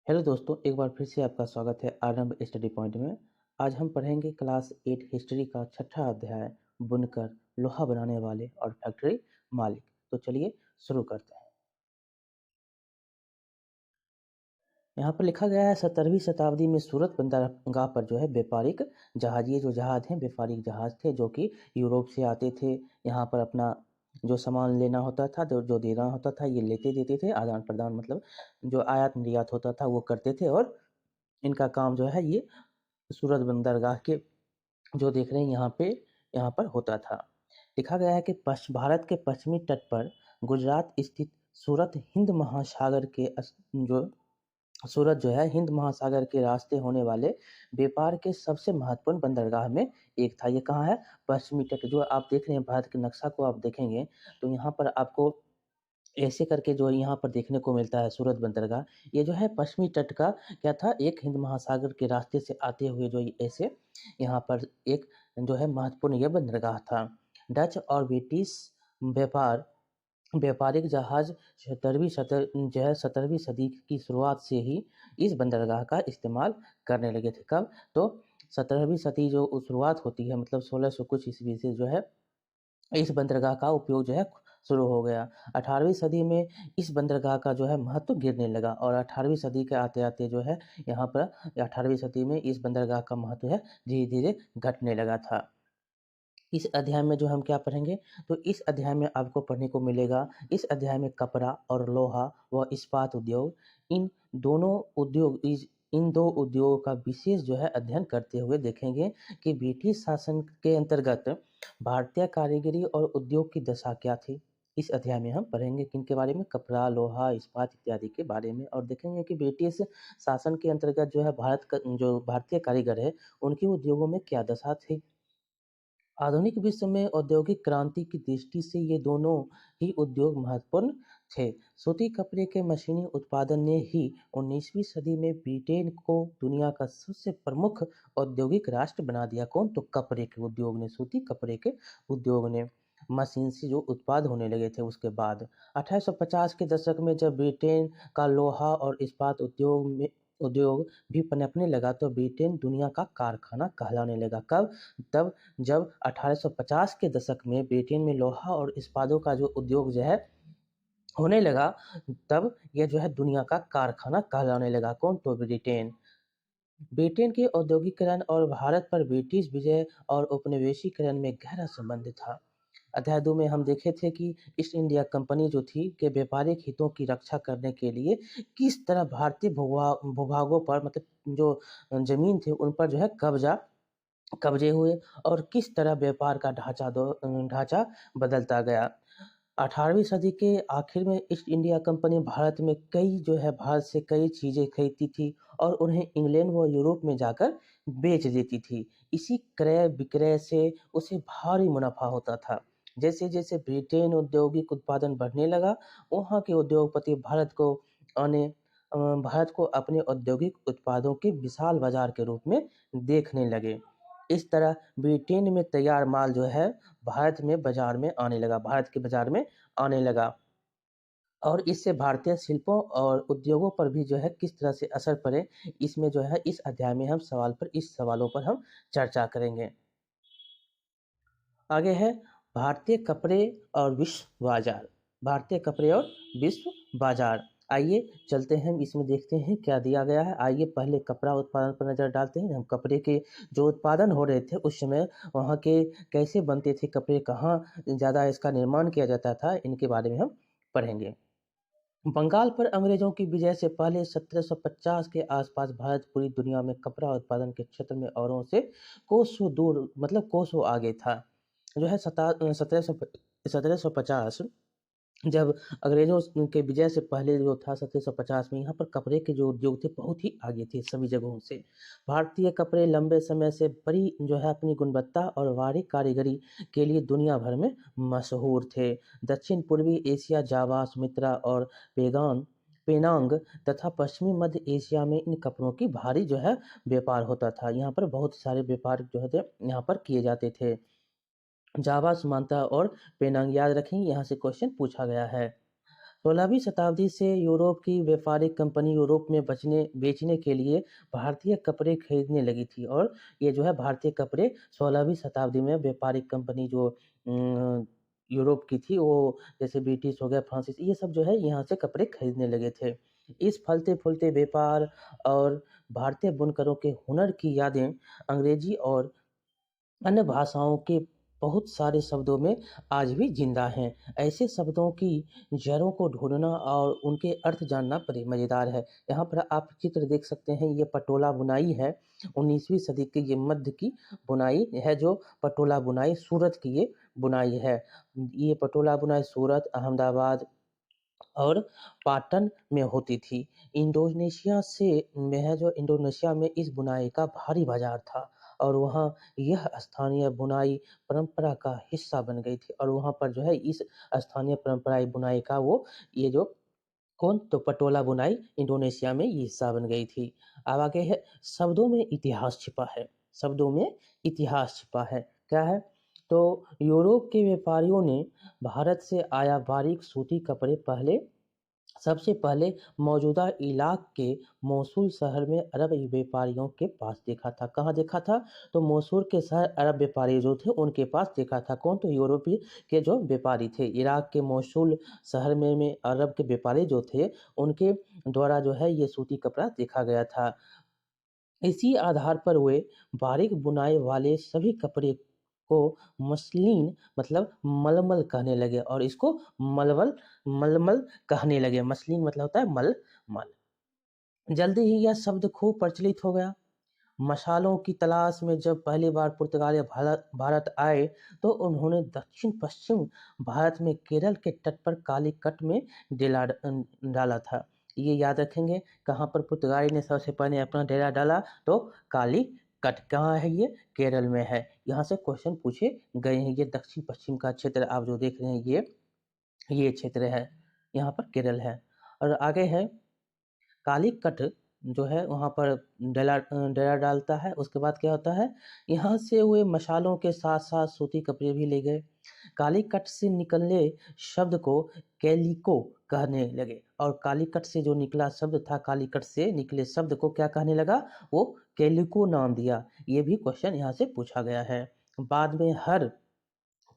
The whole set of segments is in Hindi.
हेलो दोस्तों, एक बार फिर से आपका स्वागत है आरंभ स्टडी पॉइंट में। आज हम पढ़ेंगे क्लास 8 हिस्ट्री का छठा अध्याय बुनकर, लोहा बनाने वाले और फैक्ट्री मालिक। तो चलिए शुरू करते हैं। यहाँ पर लिखा गया है 17वीं शताब्दी में सूरत बंदरगाह पर जो है व्यापारिक जहाज, ये जो जहाज हैं व्यापारिक जहाज थे जो कि यूरोप से आते थे। यहाँ पर अपना जो सामान लेना होता था, जो देना होता था, ये लेते देते थे। आदान प्रदान मतलब जो आयात निर्यात होता था वो करते थे। और इनका काम जो है ये सूरत बंदरगाह के जो देख रहे हैं यहाँ पर होता था। लिखा गया है कि भारत के पश्चिमी तट पर गुजरात स्थित सूरत हिंद महासागर के जो सूरत जो है हिंद महासागर के रास्ते होने वाले व्यापार के सबसे महत्वपूर्ण बंदरगाह में एक था। ये कहाँ है? पश्चिमी तट। जो आप देख रहे हैं भारत के नक्शा को आप देखेंगे तो यहाँ पर आपको ऐसे करके जो यहाँ पर देखने को मिलता है सूरत बंदरगाह। ये जो है पश्चिमी तट का क्या था, एक हिंद महासागर के रास्ते से आते हुए जो ऐसे यहाँ पर एक जो है महत्वपूर्ण ये बंदरगाह था। डच और ब्रिटिश व्यापार व्यापारिक जहाज 17वीं सदी की शुरुआत से ही इस बंदरगाह का इस्तेमाल करने लगे थे। कब? तो 17वीं सदी जो शुरुआत होती है, मतलब 1600 कुछ ईस्वी से जो है इस बंदरगाह का उपयोग जो है शुरू हो गया। 18वीं सदी में इस बंदरगाह का जो है महत्व गिरने लगा और 18वीं सदी के आते-आते जो है यहाँ पर 18वीं सदी में इस बंदरगाह का महत्व है धीरे-धीरे घटने लगा था। इस अध्याय में जो हम क्या पढ़ेंगे, तो इस अध्याय में आपको पढ़ने को मिलेगा, इस अध्याय में कपड़ा और लोहा व इस्पात उद्योग, इन इन दो उद्योगों का विशेष जो है अध्ययन करते हुए देखेंगे कि ब्रिटिश शासन के अंतर्गत भारतीय कारीगरी और उद्योग की दशा क्या थी। इस अध्याय में हम पढ़ेंगे किनके बारे में? कपड़ा, लोहा, इस्पात इत्यादि के बारे में। और देखेंगे कि ब्रिटिश शासन के अंतर्गत जो है जो भारतीय कारीगर है उनकी उद्योगों में क्या दशा थी। आधुनिक विश्व में औद्योगिक क्रांति की दृष्टि से ये दोनों ही उद्योग महत्वपूर्ण थे। सूती कपड़े के मशीनी उत्पादन ने ही 19वीं सदी में ब्रिटेन को दुनिया का सबसे प्रमुख औद्योगिक राष्ट्र बना दिया। कौन? तो कपड़े के उद्योग ने, सूती कपड़े के उद्योग ने। मशीन से जो उत्पाद होने लगे थे उसके बाद 1850 के दशक में जब ब्रिटेन का लोहा और इस्पात उद्योग भी पनपने लगा तो ब्रिटेन दुनिया का कारखाना कहलाने लगा। कब? तब जब 1850 के दशक में ब्रिटेन में लोहा और इस्पातों का जो उद्योग जो है होने लगा, तब यह जो है दुनिया का कारखाना कहलाने लगा। कौन? तो ब्रिटेन। ब्रिटेन के औद्योगिकरण और भारत पर ब्रिटिश विजय और उपनिवेशीकरण में गहरा संबंध था। अध्याय 2 में हम देखे थे कि ईस्ट इंडिया कंपनी जो थी के व्यापारिक हितों की रक्षा करने के लिए किस तरह भारतीय भूभागों पर, मतलब जो जमीन थी उन पर जो है कब्जे हुए और किस तरह व्यापार का ढांचा बदलता गया। 18वीं सदी के आखिर में ईस्ट इंडिया कंपनी भारत से कई चीजें खरीदती थी और उन्हें इंग्लैंड व यूरोप में जाकर बेच देती थी। इसी क्रय विक्रय से उसे भारी मुनाफा होता था। जैसे जैसे ब्रिटेन औद्योगिक उत्पादन बढ़ने लगा, वहाँ के उद्योगपति भारत को अपने औद्योगिक उत्पादों के विशाल बाजार के रूप में देखने लगे। इस तरह ब्रिटेन में तैयार माल जो है भारत के बाजार में आने लगा और इससे भारतीय शिल्पों और उद्योगों पर भी जो है किस तरह से असर पड़े, इसमें जो है इस अध्याय में हम इस सवालों पर हम चर्चा करेंगे। आगे है भारतीय कपड़े और विश्व बाजार। भारतीय कपड़े और विश्व बाजार। आइए चलते हैं, इसमें देखते हैं क्या दिया गया है। आइए पहले कपड़ा उत्पादन पर नजर डालते हैं। हम कपड़े के जो उत्पादन हो रहे थे उस समय वहाँ के कैसे बनते थे कपड़े, कहाँ ज़्यादा इसका निर्माण किया जाता था, इनके बारे में हम पढ़ेंगे। बंगाल पर अंग्रेजों की विजय से पहले 1750 के आसपास भारत पूरी दुनिया में कपड़ा उत्पादन के क्षेत्र में औरों से कोसों दूर, मतलब कोसों आगे था। जो है 1750, जब अंग्रेजों के विजय से पहले जो था 1750 में, यहाँ पर कपड़े के जो उद्योग थे बहुत ही आगे थे सभी जगहों से। भारतीय कपड़े लंबे समय से बड़ी जो है अपनी गुणवत्ता और बारीक कारीगरी के लिए दुनिया भर में मशहूर थे। दक्षिण पूर्वी एशिया, जावा, सुमित्रा और पेनांग तथा पश्चिमी मध्य एशिया में इन कपड़ों की भारी जो है व्यापार होता था। यहाँ पर बहुत सारे व्यापार जो है यहाँ पर किए जाते थे। जावा, सुमांता और पेनांग याद रखेंगे, यहाँ से क्वेश्चन पूछा गया है। 16वीं शताब्दी से यूरोप की व्यापारिक कंपनी यूरोप में बेचने के लिए भारतीय कपड़े खरीदने लगी थी और ये जो है भारतीय कपड़े 16वीं शताब्दी में व्यापारिक कंपनी जो यूरोप की थी वो जैसे ब्रिटिश हो गया, फ्रांसीसी, ये सब जो है यहाँ से कपड़े खरीदने लगे थे। इस फलते-फूलते व्यापार और भारतीय बुनकरों के हुनर की यादें अंग्रेजी और अन्य भाषाओं के बहुत सारे शब्दों में आज भी जिंदा हैं। ऐसे शब्दों की जड़ों को ढूँढना और उनके अर्थ जानना बड़े मज़ेदार है। यहाँ पर आप चित्र देख सकते हैं, ये पटोला बुनाई है। 19वीं सदी की ये मध्य की बुनाई है, जो पटोला बुनाई सूरत की ये बुनाई है। ये पटोला बुनाई सूरत, अहमदाबाद और पाटन में होती थी। इंडोनेशिया में इस बुनाई का भारी बाजार था और वहाँ यह स्थानीय बुनाई परंपरा का हिस्सा बन गई थी और वहाँ पर जो है इस स्थानीय परंपराई बुनाई का वो ये जो कौन तो पटोला बुनाई इंडोनेशिया में ये हिस्सा बन गई थी। अब आगे है, शब्दों में इतिहास छिपा है। शब्दों में इतिहास छिपा है, क्या है? तो यूरोप के व्यापारियों ने भारत से आया बारीक सूती कपड़े सबसे पहले मौजूदा इराक के मोसुल शहर में अरब व्यापारियों के पास देखा था। कहाँ देखा था? तो मोसुल के शहर अरब व्यापारी जो थे उनके पास देखा था। कौन? तो यूरोपीय के जो व्यापारी थे। इराक के मोसुल शहर में अरब के व्यापारी जो थे उनके द्वारा जो है ये सूती कपड़ा देखा गया था। इसी आधार पर वे बारीक बुनाई वाले सभी कपड़े को मसलिन मतलब मलमल कहने लगे और इसको मलमल मलमल कहने लगे। मसलिन मतलब होता है मलमल। जल्दी ही यह शब्द खूब प्रचलित हो गया। मसालों की तलाश में जब पहली बार पुर्तगाली भारत आए तो उन्होंने दक्षिण पश्चिम भारत में केरल के तट पर कालीकट में डाला था। ये याद रखेंगे, कहाँ पर पुर्तगाली ने सबसे पहले अपना डेरा डाला? तो कालीकट। कहाँ है ये? केरल में है। यहाँ से क्वेश्चन पूछे गए हैं। ये दक्षिण पश्चिम का क्षेत्र आप जो देख रहे हैं ये क्षेत्र है, यहाँ पर केरल है। और आगे है, कालीकट जो है वहाँ पर डेरा डालता है। उसके बाद क्या होता है, यहाँ से वे मसालों के साथ साथ सूती कपड़े भी ले गए। कालीकट से निकलने शब्द को कैलिको कहने लगे और कालीकट से जो निकला शब्द था, कालीकट से निकले शब्द को क्या कहने लगा? वो कैलिको नाम दिया। ये भी क्वेश्चन यहाँ से पूछा गया है। बाद में हर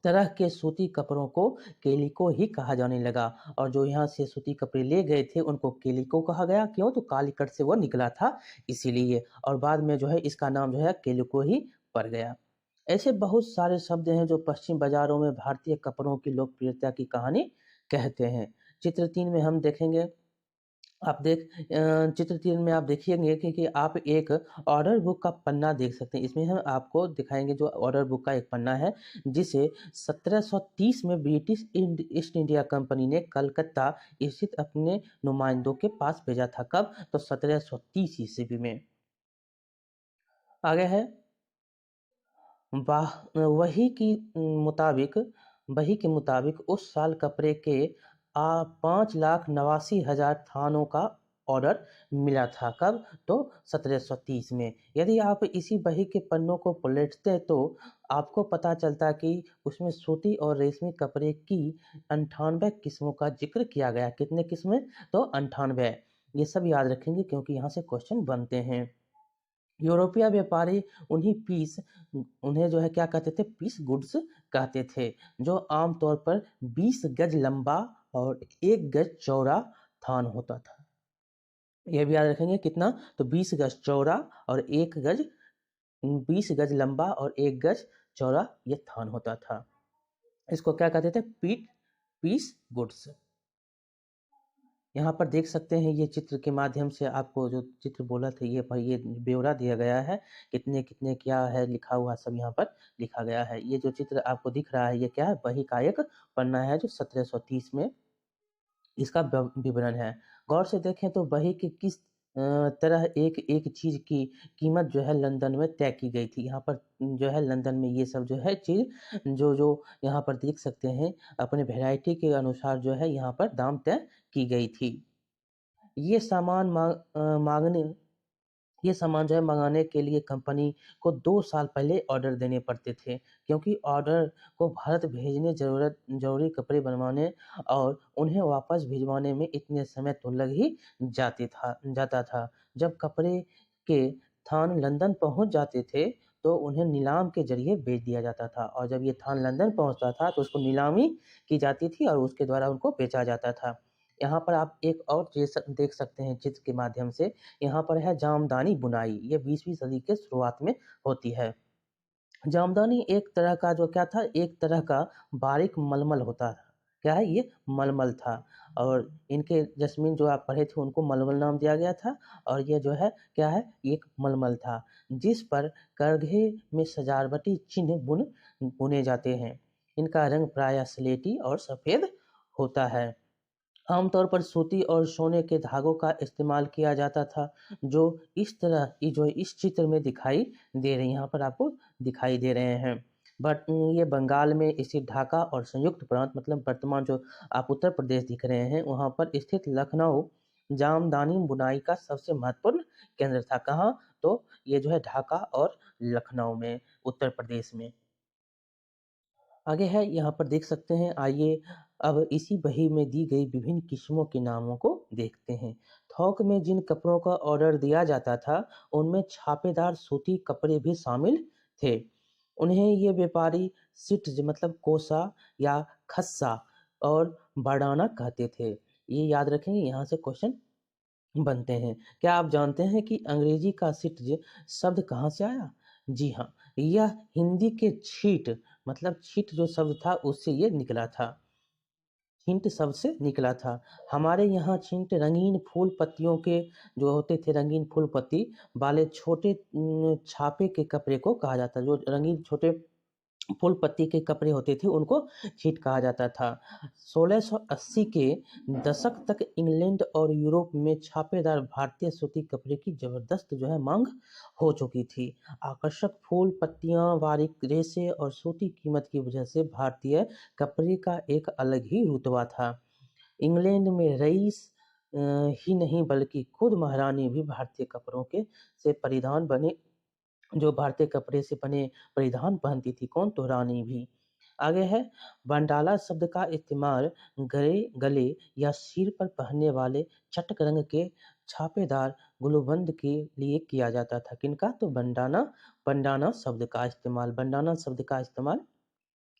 तरह के सूती कपड़ों को केलिको ही कहा जाने लगा और जो यहाँ से सूती कपड़े ले गए थे उनको केलिको कहा गया। क्यों? तो कालीकट से वो निकला था इसीलिए। और बाद में जो है इसका नाम जो है केलिको ही पड़ गया। ऐसे बहुत सारे शब्द हैं जो पश्चिम बाजारों में भारतीय कपड़ों की लोकप्रियता की कहानी कहते हैं। चित्र 3 में हम देखेंगे। चित्र 3 में आप देखिएंगे कि आप एक ऑर्डर बुक का पन्ना देख सकते हैं। इसमें हम आपको दिखाएंगे जो ऑर्डर बुक का एक पन्ना है, जिसे 1730 में ब्रिटिश ईस्ट इंडिया कंपनी ने कलकत्ता स्थित अपने नुमाइंदों के पास भेजा था। कब? तो 1730 ईस्वी में। आगे है, वही की मुताबिक वही के मुताबिक उस साल कपड़े के 5,89,000 थानों का ऑर्डर मिला था। कब? तो 1730 में। यदि आप इसी बही के पन्नों को पलटते तो आपको पता चलता कि उसमें सूती और रेशमी कपड़े की 98 किस्मों का जिक्र किया गया। कितने किस्में? तो 98। ये सब याद रखेंगे क्योंकि यहाँ से क्वेश्चन बनते हैं। यूरोपीय व्यापारी उन्हें जो है क्या कहते थे? पीस गुड्स कहते थे, जो आमतौर पर 20 गज लंबा और 1 गज चौड़ा थान होता था। यह भी याद रखेंगे, कितना? तो 20 गज चौड़ा और 20 गज लंबा और 1 गज चौड़ा ये थान होता था। इसको क्या कहते थे? Piece goods. यहाँ पर देख सकते हैं, ये चित्र के माध्यम से आपको जो चित्र बोला था ये ब्यौरा दिया गया है। कितने कितने क्या है लिखा हुआ सब यहाँ पर लिखा गया है। ये जो चित्र आपको दिख रहा है ये क्या है? बही का एक पन्ना है जो 1730 में इसका विवरण है। गौर से देखें तो बही के किस तरह एक एक चीज की कीमत जो है लंदन में तय की गई थी। यहाँ पर जो है लंदन में ये सब जो है चीज जो जो यहाँ पर देख सकते हैं, अपने वैरायटी के अनुसार जो है यहाँ पर दाम तय की गई थी। ये सामान मांगने ये सामान जो है मंगाने के लिए कंपनी को 2 साल पहले ऑर्डर देने पड़ते थे, क्योंकि ऑर्डर को भारत भेजने ज़रूरी कपड़े बनवाने और उन्हें वापस भिजवाने में इतने समय तो लग ही जाता था। जब कपड़े के थान लंदन पहुँच जाते थे, तो उन्हें नीलाम के ज़रिए बेच दिया जाता था, और जब ये थान लंदन पहुँचता था, तो उसको नीलामी की जाती थी और उसके द्वारा उनको बेचा जाता था। यहाँ पर आप एक और चीज़ देख सकते हैं चित्र के माध्यम से। यहाँ पर है जामदानी बुनाई, ये 20वीं सदी के शुरुआत में होती है। जामदानी एक तरह का जो क्या था, एक तरह का बारीक मलमल होता था। क्या है ये? मलमल था, और इनके जस्मीन जो आप पढ़े थे उनको मलमल नाम दिया गया था, और ये जो है क्या है? एक मलमल था, जिस पर करघे में सजावटी चिन्ह बुने जाते हैं। इनका रंग प्रायः स्लेटी और सफ़ेद होता है। आमतौर पर सूती और सोने के धागों का इस्तेमाल किया जाता था, जो जो इस चित्र में दिखाई दे रही, यहाँ पर आपको दिखाई दे रहे हैं। बट ये बंगाल में स्थित ढाका और संयुक्त प्रांत, मतलब वर्तमान जो आप उत्तर प्रदेश दिख रहे हैं, वहाँ पर स्थित लखनऊ जामदानी बुनाई का सबसे महत्वपूर्ण केंद्र था। कहाँ? तो ये जो है ढाका और लखनऊ में, उत्तर प्रदेश में। आगे है, यहाँ पर देख सकते हैं। आइए अब इसी बही में दी गई विभिन्न किस्मों के नामों को देखते हैं। थोक में जिन कपड़ों का ऑर्डर दिया जाता था, उनमें छापेदार सूती कपड़े भी शामिल थे। उन्हें ये व्यापारी सिट्ज मतलब कोसा या खस्सा और बरडाना कहते थे। ये याद रखेंगे, यहाँ से क्वेश्चन बनते हैं। क्या आप जानते हैं कि अंग्रेजी का सिट्ज शब्द कहाँ से आया? जी हाँ, यह हिंदी के छींट मतलब छींट जो शब्द था उससे ये निकला था। छींट शब्द से निकला था। हमारे यहाँ छींट रंगीन फूल पत्तियों के जो होते थे, रंगीन फूल पत्ती वाले छोटे छापे के कपड़े को कहा जाता है। जो रंगीन छोटे फूल पत्ती के कपड़े होते थे उनको छींट कहा जाता था। 1680 के दशक तक इंग्लैंड और यूरोप में छापेदार भारतीय सूती कपड़े की जबरदस्त जो है मांग हो चुकी थी। आकर्षक फूल पत्तियां, बारीक रेशे और सूती कीमत की वजह से भारतीय कपड़े का एक अलग ही रुतबा था। इंग्लैंड में रईस ही नहीं बल्कि खुद महारानी भी भारतीय कपड़ों के से परिधान बने जो भारतीय कपड़े से बने परिधान पहनती थी। कौन? तो रानी भी। आगे है, बंडाला शब्द का इस्तेमाल गले या सिर पर पहनने वाले चटक रंग के छापेदार गुलबंद के लिए किया जाता था। किनका? तो बंडाना शब्द का इस्तेमाल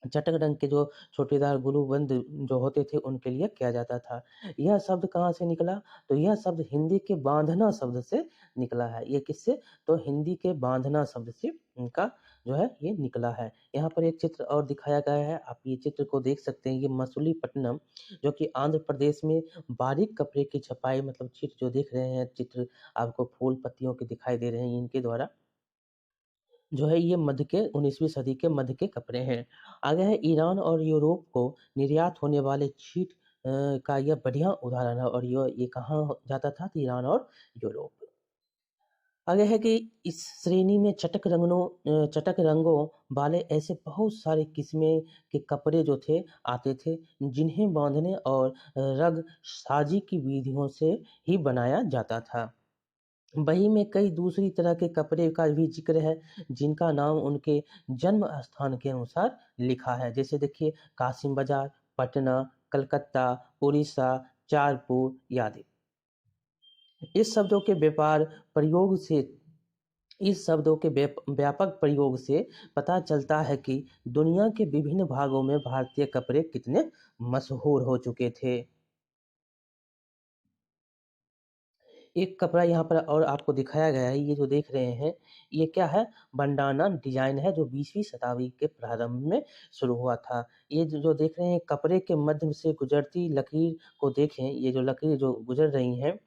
चटक रंग के जो छोटेदार गुलूबंद जो होते थे उनके लिए किया जाता था। यह शब्द कहाँ से निकला? तो यह शब्द हिंदी के बांधना शब्द से निकला है। ये किससे? तो हिंदी के बांधना शब्द से इनका जो है ये निकला है। यहाँ पर एक चित्र और दिखाया गया है, आप ये चित्र को देख सकते हैं। ये मसूलीपट्टनम जो कि आंध्र प्रदेश में बारीक कपड़े की छपाई मतलब चित्र जो देख रहे हैं, चित्र आपको फूल पत्तियों के दिखाई दे रहे हैं, इनके द्वारा जो है ये मध्य के 19वीं सदी के मध्य के कपड़े हैं। आगे है, ईरान और यूरोप को निर्यात होने वाले छीट का यह बढ़िया उदाहरण है, और ये कहाँ जाता था? तो ईरान और यूरोप। आगे है कि इस श्रेणी में चटक रंगों वाले ऐसे बहुत सारे किस्में के कपड़े जो थे आते थे, जिन्हें बांधने और रग साजी की विधियों से ही बनाया जाता था। बही में कई दूसरी तरह के कपड़े का भी जिक्र है, जिनका नाम उनके जन्म स्थान के अनुसार लिखा है। जैसे देखिए, कासिम बाजार, पटना, कलकत्ता, उड़ीसा, चारपुर आदि। इस शब्दों के व्यापार प्रयोग से इस शब्दों के व्यापक प्रयोग से पता चलता है कि दुनिया के विभिन्न भागों में भारतीय कपड़े कितने मशहूर हो चुके थे। एक कपड़ा यहाँ पर और आपको दिखाया गया है, ये जो देख रहे हैं, ये क्या है? बंडाना डिजाइन है, जो 20वीं शताब्दी के प्रारंभ में शुरू हुआ था। ये जो देख रहे हैं, कपड़े के मध्य से गुजरती लकीर को देखें, ये जो लकीर जो गुजर रही है,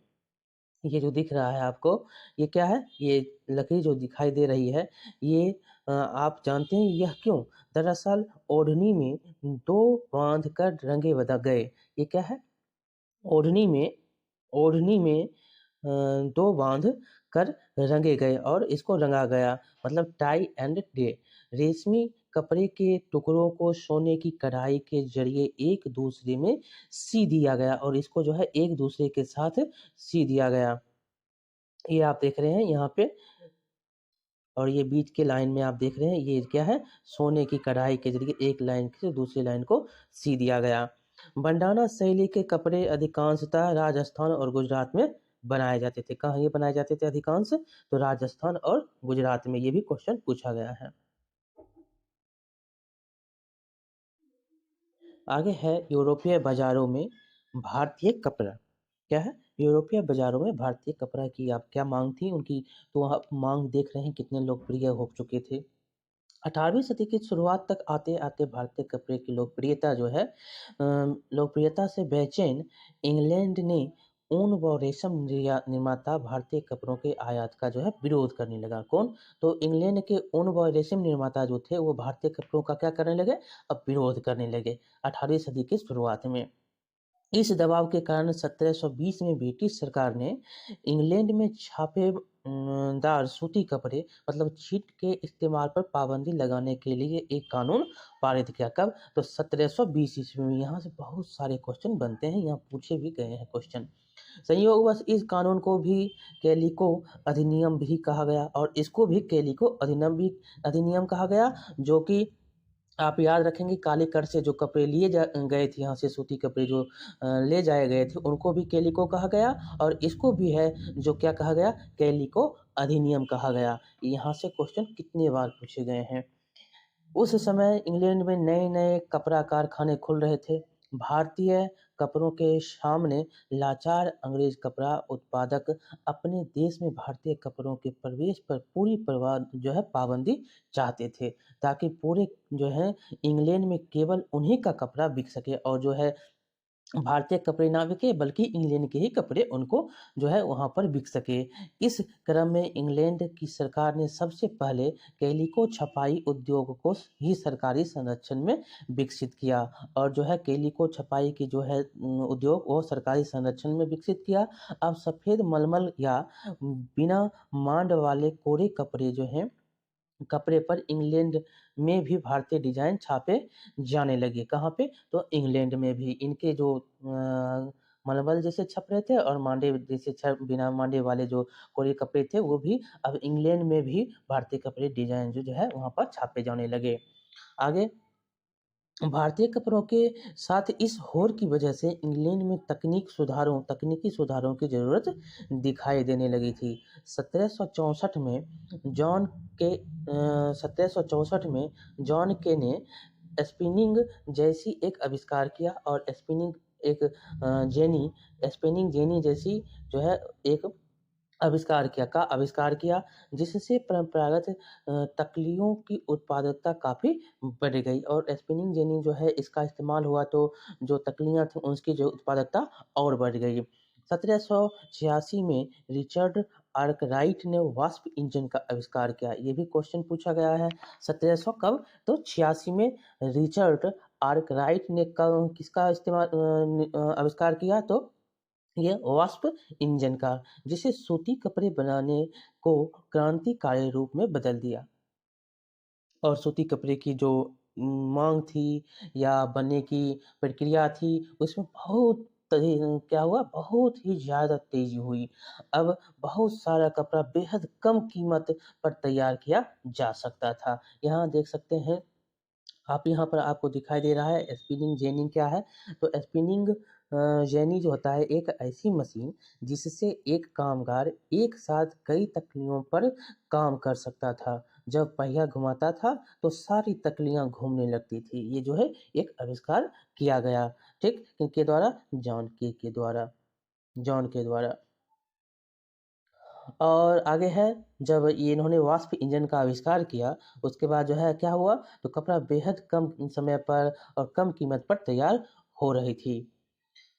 ये जो दिख रहा है आपको, ये क्या है? ये लकीर जो दिखाई दे रही है, ये आप जानते हैं यह क्यों? दरअसल ओढ़नी में दो बांध कर रंगे बदल गए। ये क्या है? ओढ़नी में ओढ़नी में 2 बाँध कर रंगे गए और इसको रंगा गया, मतलब टाई एंड डे। रेशमी कपड़े के टुकड़ों को सोने की कढ़ाई के ज़रिए एक दूसरे में सी दिया गया, और इसको जो है एक दूसरे के साथ सी दिया गया। ये आप देख रहे हैं यहाँ पे, और ये बीच के लाइन में आप देख रहे हैं, ये क्या है, सोने की कढ़ाई के जरिए एक लाइन से दूसरी लाइन को सी दिया गया। बंडाना शैली के कपड़े अधिकांशतः राजस्थान और गुजरात में बनाए जाते थे। कहाँ ये बनाए जाते थे अधिकांश? तो राजस्थान और गुजरात में। ये भी क्वेश्चन पूछा गया है। आगे है यूरोपीय बाजारों में भारतीय कपड़ा। क्या है? यूरोपीय बाजारों में भारतीय कपड़ा की आप क्या मांग थी उनकी? तो आप मांग देख रहे हैं कितने लोकप्रिय हो चुके थे। 18वीं सदी की शुरुआत तक आते-आते भारतीय कपड़े की लोकप्रियता जो है लोकप्रियता से बेचैन इंग्लैंड ने ऊन व रेशम निर्माता भारतीय कपड़ों के आयात का जो है विरोध करने लगा। कौन? तो इंग्लैंड के ऊन व रेशम निर्माता जो थे वो भारतीय कपड़ों का क्या करने लगे? अब विरोध करने लगे 18वीं सदी की शुरुआत में। इस दबाव के कारण 1720 में ब्रिटिश सरकार ने इंग्लैंड में दार सूती कपड़े मतलब छीट के इस्तेमाल पर पाबंदी लगाने के लिए एक कानून पारित किया। कब? तो 1720 ईस्वी में। यहाँ से बहुत सारे क्वेश्चन बनते हैं, यहाँ पूछे भी गए हैं क्वेश्चन। संयोगवश इस कानून को भी कैलिको अधिनियम भी कहा गया और इसको भी कैलिको अधिनियम कहा गया, जो कि आप याद रखेंगे कालीकट से जो कपड़े लिए गए थे, यहाँ से सूती कपड़े जो ले जाए गए थे उनको भी कैलिको कहा गया, और इसको भी है जो क्या कहा गया? कैलिको अधिनियम कहा गया। यहाँ से क्वेश्चन कितने बार पूछे गए हैं। उस समय इंग्लैंड में नए-नए कपड़ा कारखाने खुल रहे थे। भारतीय कपड़ों के सामने लाचार अंग्रेज कपड़ा उत्पादक अपने देश में भारतीय कपड़ों के प्रवेश पर पूरी जो है पाबंदी चाहते थे, ताकि पूरे जो है इंग्लैंड में केवल उन्हीं का कपड़ा बिक सके और जो है भारतीय कपड़े ना बिके बल्कि इंग्लैंड के ही कपड़े उनको जो है वहाँ पर बिक सके। इस क्रम में इंग्लैंड की सरकार ने सबसे पहले कैलिको छपाई उद्योग को ही सरकारी संरक्षण में विकसित किया, और जो है कैलिको छपाई की जो है उद्योग वो सरकारी संरक्षण में विकसित किया। अब सफ़ेद मलमल या बिना मांड वाले कोरे कपड़े जो हैं कपड़े पर इंग्लैंड में भी भारतीय डिज़ाइन छापे जाने लगे। कहाँ पे? तो इंग्लैंड में भी। इनके जो मलमल जैसे छप रहे थे और मांडे जैसे बिना मांडे वाले जो कोरे कपड़े थे वो भी अब इंग्लैंड में भी भारतीय कपड़े डिज़ाइन जो है वहाँ पर छापे जाने लगे। आगे भारतीय कपड़ों के साथ इस होड़ की वजह से इंग्लैंड में तकनीकी सुधारों की ज़रूरत दिखाई देने लगी थी। 1764 में जॉन के ने स्पिनिंग जैसी एक आविष्कार किया, और स्पिनिंग जेनी जैसी जो है एक आविष्कार किया, जिससे परंपरागत तकलियों की उत्पादकता काफ़ी बढ़ गई, और स्पिनिंग जेनी जो है इसका इस्तेमाल हुआ तो जो तकलियाँ थी उसकी जो उत्पादकता और बढ़ गई। 1786 में रिचर्ड आर्कराइट ने वास्प इंजन का आविष्कार किया। ये भी क्वेश्चन पूछा गया है। 1700 कब? तो 86 में रिचर्ड आर्कराइट ने किसका आविष्कार किया? तो ये वास्प इंजन का, जिसे सूती कपड़े बनाने को क्रांतिकारी रूप में बदल दिया। और सूती कपड़े की जो मांग थी या बनने की प्रक्रिया थी उसमें क्या हुआ, बहुत ही ज़्यादा तेज़ी हुई। अब बहुत सारा कपड़ा बेहद कम कीमत पर तैयार किया जा सकता था। यहाँ देख सकते हैं आप, यहाँ पर आपको दिखाई दे रहा है स्पिनिंग जेनी क्या है? तो स्पिनिंग जेनी जो होता है एक ऐसी मशीन जिससे एक कामगार एक साथ कई तकलियों पर काम कर सकता था। जब पहिया घुमाता था तो सारी तकलियाँ घूमने लगती थी। ये जो है एक आविष्कार किया गया, ठीक? किनके द्वारा? जॉन के द्वारा। और आगे है, जब ये इन्होंने वास्प इंजन का आविष्कार किया उसके बाद जो है क्या हुआ, तो कपड़ा बेहद कम समय पर और कम कीमत पर तैयार हो रही थी।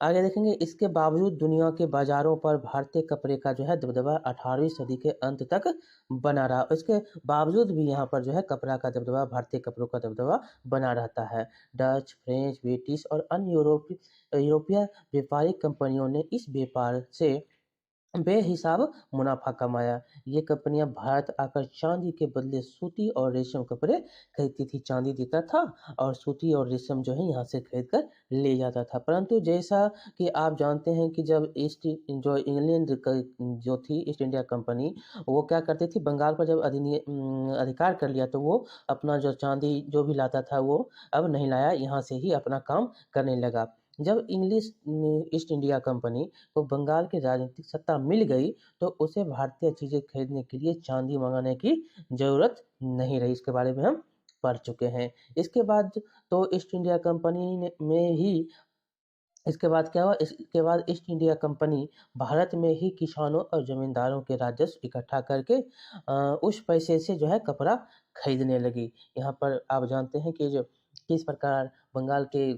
आगे देखेंगे, इसके बावजूद दुनिया के बाजारों पर भारतीय कपड़े का जो है दबदबा 18वीं सदी के अंत तक बना रहा। इसके बावजूद भी यहाँ पर जो है कपड़ा का दबदबा, भारतीय कपड़ों का दबदबा बना रहता है। डच, फ्रेंच, ब्रिटिश और अन्य यूरोपीय व्यापारिक कंपनियों ने इस व्यापार से बेहिसाब मुनाफा कमाया। ये कंपनियां भारत आकर चांदी के बदले सूती और रेशम कपड़े खरीदती थी। चांदी देता था और सूती और रेशम जो है यहाँ से खरीद कर ले जाता था। परंतु जैसा कि आप जानते हैं कि जब जो इंग्लैंड जो थी ईस्ट इंडिया कंपनी, वो क्या करती थी, बंगाल पर जब अधिकार कर लिया तो वो अपना जो चांदी जो भी लाता था वो अब नहीं लाया, यहाँ से ही अपना काम करने लगा। जब इंग्लिश ईस्ट इंडिया कंपनी को बंगाल की राजनीतिक सत्ता मिल गई तो उसे भारतीय चीजें खरीदने के लिए चांदी मंगाने की जरूरत नहीं रही। इसके बारे में हम पढ़ चुके हैं। इसके बाद तो ईस्ट इंडिया कंपनी में ही इसके बाद क्या हुआ, इसके बाद ईस्ट इंडिया कंपनी भारत में ही किसानों और जमींदारों के राजस्व इकट्ठा करके उस पैसे से जो है कपड़ा खरीदने लगी। यहाँ पर आप जानते हैं कि जो किस प्रकार बंगाल के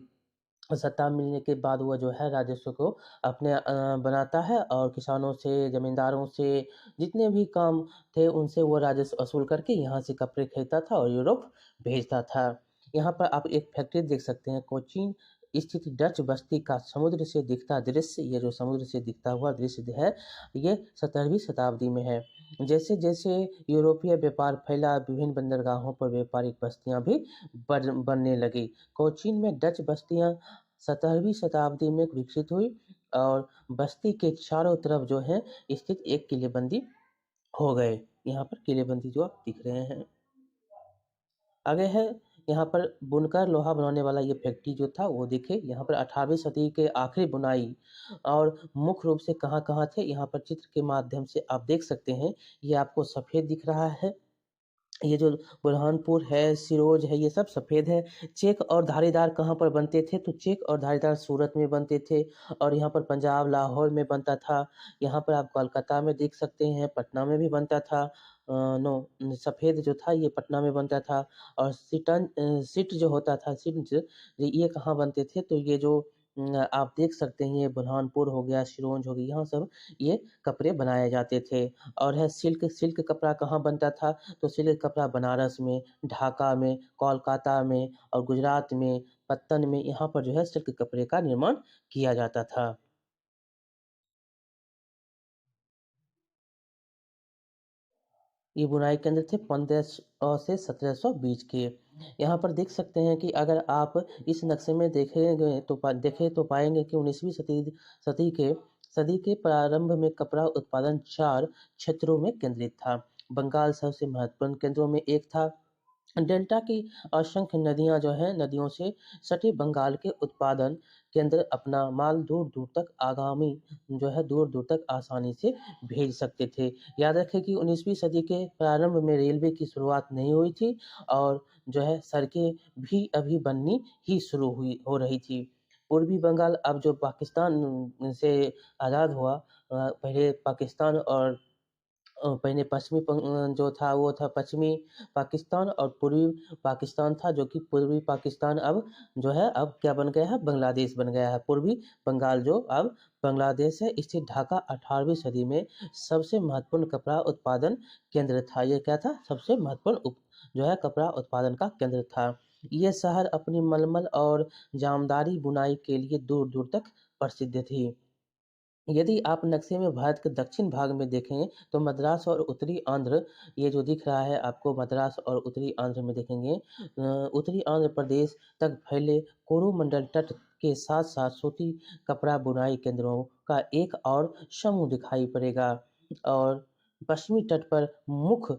सत्ता मिलने के बाद वह जो है राजस्व को अपने बनाता है और किसानों से, जमींदारों से, जितने भी काम थे उनसे वो राजस्व वसूल करके यहाँ से कपड़े खरीदता था और यूरोप भेजता था। यहाँ पर आप एक फैक्ट्री देख सकते हैं, कोचीन स्थित डच बस्ती का समुद्र से दिखता दृश्य। ये जो समुद्र से दिखता हुआ दृश्य है, ये 17वीं शताब्दी में है। जैसे जैसे यूरोपीय व्यापार फैला, विभिन्न बंदरगाहों पर व्यापारिक बस्तियां भी बनने लगी। कोचीन में डच बस्तियां 17वीं शताब्दी में विकसित हुई और बस्ती के चारों तरफ जो है स्थित एक किलेबंदी हो गए। यहाँ पर किलेबंदी जो आप दिख रहे हैं। आगे है यहाँ पर बुनकर लोहा बनाने वाला ये फैक्ट्री जो था वो दिखे। यहाँ पर 18वीं सदी के आखिरी बुनाई और मुख्य रूप से कहाँ कहाँ थे, यहाँ पर चित्र के माध्यम से आप देख सकते हैं। ये आपको सफ़ेद दिख रहा है, ये जो बुरहानपुर है, सिरोज है, ये सब सफ़ेद है। चेक और धारीदार कहाँ पर बनते थे, तो चेक और धारीदार सूरत में बनते थे और यहाँ पर पंजाब, लाहौर में बनता था। यहाँ पर आप कोलकाता में देख सकते हैं, पटना में भी बनता था। नो, सफ़ेद जो था ये पटना में बनता था। और सिट जो होता था, सिट ये कहाँ बनते थे, तो ये जो आप देख सकते हैं, ये बुरहानपुर हो गया, सिरोंज हो गया, यहाँ सब ये कपड़े बनाए जाते थे। और है सिल्क, सिल्क कपड़ा कहाँ बनता था, तो सिल्क कपड़ा बनारस में, ढाका में, कोलकाता में और गुजरात में, पत्तन में, यहाँ पर जो है सिल्क कपड़े का निर्माण किया जाता था। ये बुनाई केंद्र थे 1500 से 1700 बीच के। यहाँ पर देख सकते हैं कि अगर आप इस नक्शे में देखें तो पाएंगे कि 19वीं सदी के प्रारंभ में कपड़ा उत्पादन 4 क्षेत्रों में केंद्रित था। बंगाल सबसे महत्वपूर्ण केंद्रों में एक था। डेल्टा की असंख्य नदियां जो है, नदियों से सटे बंगाल के उत्पादन केंद्र अपना माल दूर दूर तक दूर दूर तक आसानी से भेज सकते थे। याद रखें कि 19वीं सदी के प्रारंभ में रेलवे की शुरुआत नहीं हुई थी और जो है सड़कें भी अभी बननी ही शुरू हुई हो रही थी। पूर्वी बंगाल अब जो पाकिस्तान से आज़ाद हुआ, पहले पाकिस्तान और पहले जो था वो था पश्चिमी पाकिस्तान और पूर्वी पाकिस्तान था, जो कि पूर्वी पाकिस्तान अब जो है अब क्या बन गया है, बांग्लादेश बन गया है। पूर्वी बंगाल जो अब बांग्लादेश है, स्थित ढाका 18वीं सदी में सबसे महत्वपूर्ण कपड़ा उत्पादन केंद्र था। ये क्या था, सबसे महत्वपूर्ण जो है कपड़ा उत्पादन का केंद्र था। ये शहर अपनी मलमल और जामदारी बुनाई के लिए दूर दूर तक प्रसिद्ध थी। यदि आप नक्शे में भारत के दक्षिण भाग में देखें तो मद्रास और उत्तरी आंध्र, ये जो दिख रहा है आपको, मद्रास और उत्तरी आंध्र में देखेंगे, उत्तरी आंध्र प्रदेश तक फैले कोरोमंडल तट के साथ साथ सूती कपड़ा बुनाई केंद्रों का एक और समूह दिखाई पड़ेगा। और पश्चिमी तट पर मुख्य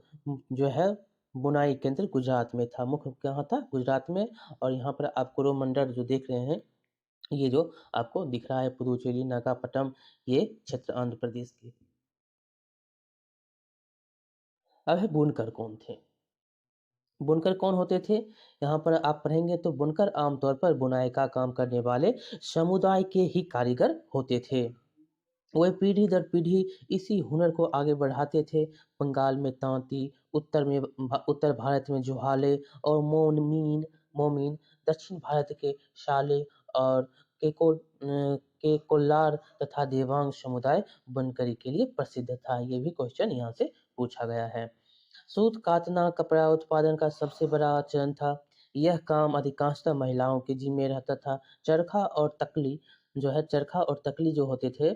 जो है बुनाई केंद्र गुजरात में था। मुख्य कहाँ था, गुजरात में। और यहाँ पर आप कोरोमंडल जो देख रहे हैं, ये जो आपको दिख रहा है पुदुचेरी, नागापट्टनम, ये क्षेत्र आंध्र प्रदेश के। अब है बुनकर कौन थे। बुनकर कौन होते थे, यहाँ पर आप पढ़ेंगे तो बुनकर आमतौर पर बुनाई का काम करने वाले समुदाय के ही कारीगर होते थे। वह पीढ़ी दर पीढ़ी इसी हुनर को आगे बढ़ाते थे। बंगाल में तांती, उत्तर भारत में जुहाले और मोमिन, दक्षिण भारत के शाले और के कोल्लार तथा देवांग समुदाय बनकरी के लिए प्रसिद्ध था। ये भी क्वेश्चन यहाँ से पूछा गया है। सूत कातना कपड़ा उत्पादन का सबसे बड़ा चरण था। यह काम अधिकांशतः महिलाओं के जिम्मे रहता था। चरखा और तकली जो होते थे,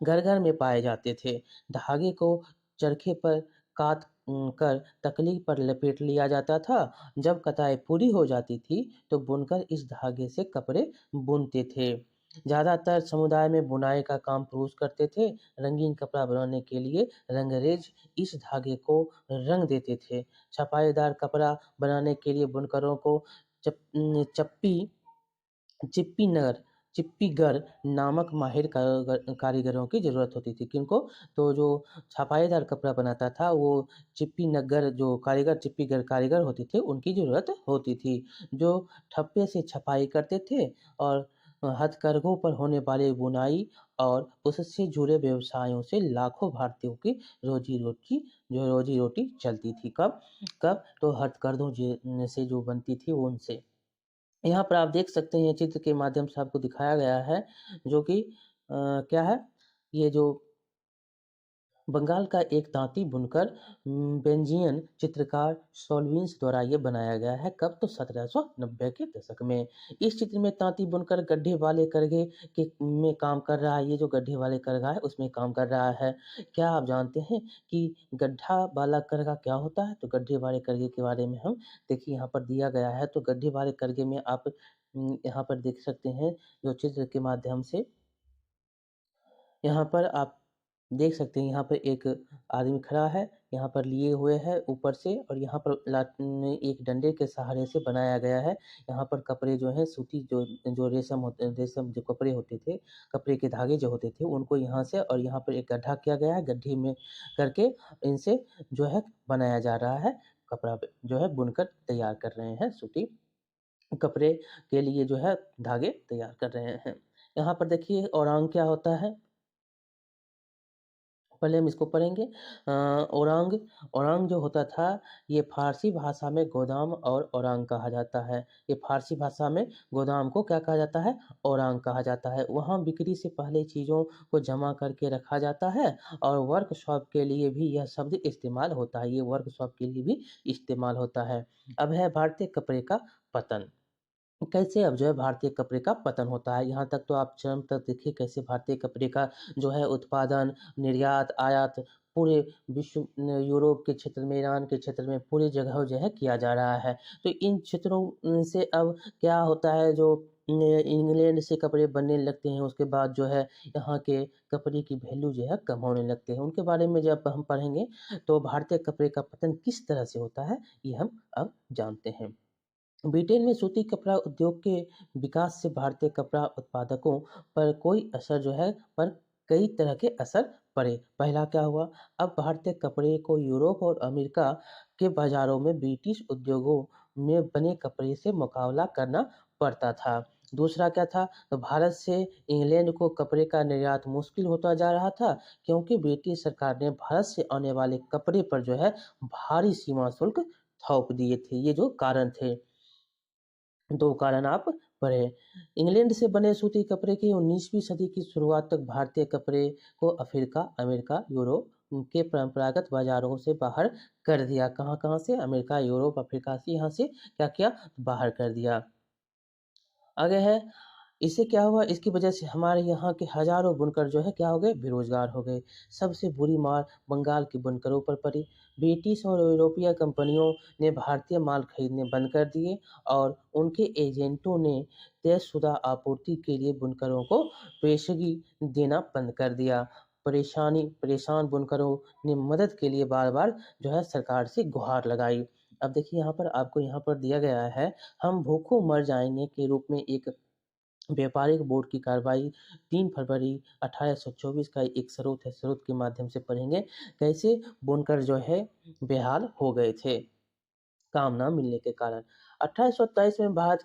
घर घर में पाए जाते थे। धागे को चरखे पर कात कर तकली पर लपेट लिया जाता था। जब कताई पूरी हो जाती थी तो बुनकर इस धागे से कपड़े बुनते थे। ज़्यादातर समुदाय में बुनाई का काम पुरुष करते थे। रंगीन कपड़ा बनाने के लिए रंगरेज इस धागे को रंग देते थे। छपाईदार कपड़ा बनाने के लिए बुनकरों को चप्पी चिप्पीनगर चिप्पीगर नामक माहिर कारीगरों की ज़रूरत होती थी। किनको? तो जो छपाईदार कपड़ा बनाता था वो चिप्पीनगर जो कारीगर चिप्पीगर कारीगर होते थे उनकी ज़रूरत होती थी, जो ठप्पे से छपाई करते थे और हथकरघों पर होने वाली बुनाई और उससे जुड़े व्यवसायों से लाखों भारतीयों की रोजी रोटी चलती थी। कब? कब? तो हथकरघों से जो बनती थी उनसे। यहाँ पर आप देख सकते हैं चित्र के माध्यम से आपको दिखाया गया है जो कि क्या है ये जो बंगाल का एक तांती बुनकर बेल्जियन चित्रकार सोल्विंस द्वारा ये बनाया गया है। कब? तो 1790 के दशक में। इस चित्र में तांती बुनकर गड्ढे वाले करघे के में काम कर रहा है। ये जो गड्ढे वाले करघा है उसमें काम कर रहा है। क्या आप जानते हैं कि गड्ढा वाला करघा क्या होता है? तो गड्ढे वाले करघे के बारे में हम देखिए यहाँ पर दिया गया है। तो गड्ढे वाले करघे में आप यहाँ पर देख सकते हैं जो चित्र के माध्यम से यहाँ पर आप देख सकते हैं यहाँ पर एक आदमी खड़ा है, यहाँ पर लिए हुए है ऊपर से और यहाँ पर एक डंडे के सहारे से बनाया गया है। यहाँ पर कपड़े जो है सूती जो रेशम जो कपड़े होते थे, कपड़े के धागे जो होते थे उनको यहाँ से और यहाँ पर एक गड्ढा किया गया है। गड्ढे में करके इनसे जो है बनाया जा रहा है। कपड़ा जो है बुनकर तैयार कर रहे हैं, सूती कपड़े के लिए जो है धागे तैयार कर रहे हैं। यहाँ पर देखिए औरांग क्या होता है? पहले हम इसको पढ़ेंगे। औरांग औरांग जो होता था ये फ़ारसी भाषा में गोदाम और औरांग कहा जाता है। ये फ़ारसी भाषा में गोदाम को क्या कहा जाता है? औरांग कहा जाता है। वहाँ बिक्री से पहले चीज़ों को जमा करके रखा जाता है और वर्कशॉप के लिए भी यह शब्द इस्तेमाल होता है। ये वर्कशॉप के लिए भी इस्तेमाल होता है। अब है भारतीय कपड़े का पतन। कैसे अब जो है भारतीय कपड़े का पतन होता है। यहाँ तक तो आप चरम तक देखिए कैसे भारतीय कपड़े का जो है उत्पादन, निर्यात, आयात पूरे विश्व यूरोप के क्षेत्र में, ईरान के क्षेत्र में पूरी जगह जो है किया जा रहा है। तो इन क्षेत्रों से अब क्या होता है जो इंग्लैंड से कपड़े बनने लगते हैं उसके बाद जो है यहाँ के कपड़े की वैल्यू जो है कम होने लगते हैं। उनके बारे में जब हम पढ़ेंगे तो भारतीय कपड़े का पतन किस तरह से होता है ये हम अब जानते हैं। ब्रिटेन में सूती कपड़ा उद्योग के विकास से भारतीय कपड़ा उत्पादकों पर कोई असर जो है पर कई तरह के असर पड़े। पहला क्या हुआ? अब भारतीय कपड़े को यूरोप और अमेरिका के बाजारों में ब्रिटिश उद्योगों में बने कपड़े से मुकाबला करना पड़ता था। दूसरा क्या था? तो भारत से इंग्लैंड को कपड़े का निर्यात मुश्किल होता जा रहा था क्योंकि ब्रिटिश सरकार ने भारत से आने वाले कपड़े पर जो है भारी सीमा शुल्क थोप दिए थे। ये जो कारण थे, दो कारण आप पढ़े। इंग्लैंड से बने सूती कपड़े की 19वीं सदी की शुरुआत तक भारतीय कपड़े को अफ्रीका, अमेरिका, यूरोप के परंपरागत बाजारों से बाहर कर दिया। कहाँ-कहाँ से? अमेरिका, यूरोप, अफ्रीका से यहाँ से क्या किया? बाहर कर दिया। आगे है इससे क्या हुआ? इसकी वजह से हमारे यहाँ के हजारों बुनकर जो है क्या हो गए? बेरोजगार हो गए। सबसे बुरी मार बंगाल के बुनकरों पर पड़ी। ब्रिटिश और यूरोपीय कंपनियों ने भारतीय माल खरीदने बंद कर दिए और उनके एजेंटों ने तयशुदा आपूर्ति के लिए बुनकरों को पेशगी देना बंद कर दिया। परेशान बुनकरों ने मदद के लिए बार-बार जो है सरकार से गुहार लगाई। अब देखिए यहाँ पर आपको यहाँ पर दिया गया है, हम भूखों मर जाएँगे के रूप में एक व्यापारिक बोर्ड की कार्रवाई 3 फरवरी 1824 का एक स्रोत है, स्रोत के माध्यम से पढ़ेंगे, कैसे बुनकर जो है बेहाल हो गए थे। काम ना मिलने के कारण 1827 में भारत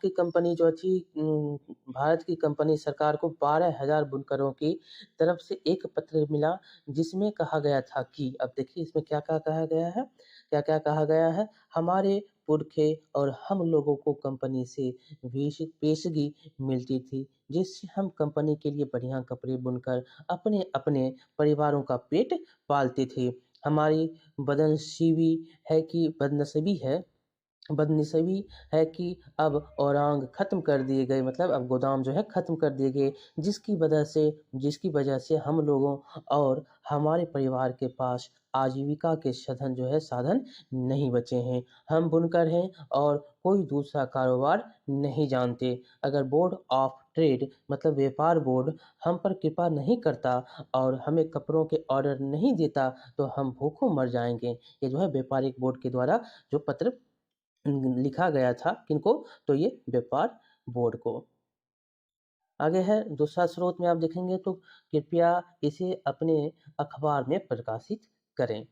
की कंपनी सरकार को 12,000 बुनकरों की तरफ से एक पत्र मिला जिसमें कहा गया था कि अब देखिए इसमें क्या-क्या कहा गया है, क्या-क्या कहा गया है, हमारे पुरखे और हम लोगों को कंपनी से पेशगी मिलती थी जिससे हम कंपनी के लिए बढ़िया कपड़े बुनकर अपने परिवारों का पेट पालते थे। हमारी बदनसीबी है कि बदनसीबी है बदनसीबी है कि अब औरांग ख़त्म कर दिए गए, मतलब अब गोदाम जो है ख़त्म कर दिए गए, जिसकी वजह से हम लोगों और हमारे परिवार के पास आजीविका के साधन नहीं बचे हैं। हम बुनकर हैं और कोई दूसरा कारोबार नहीं जानते। अगर बोर्ड ऑफ ट्रेड मतलब व्यापार बोर्ड हम पर कृपा नहीं करता और हमें कपड़ों के ऑर्डर नहीं देता तो हम भूखों मर जाएंगे। ये जो है व्यापारिक बोर्ड के द्वारा जो पत्र लिखा गया था, किनको? तो ये व्यापार बोर्ड को। आगे है दूसरा स्रोत में आप देखेंगे तो कृपया इसे अपने अखबार में प्रकाशित करें।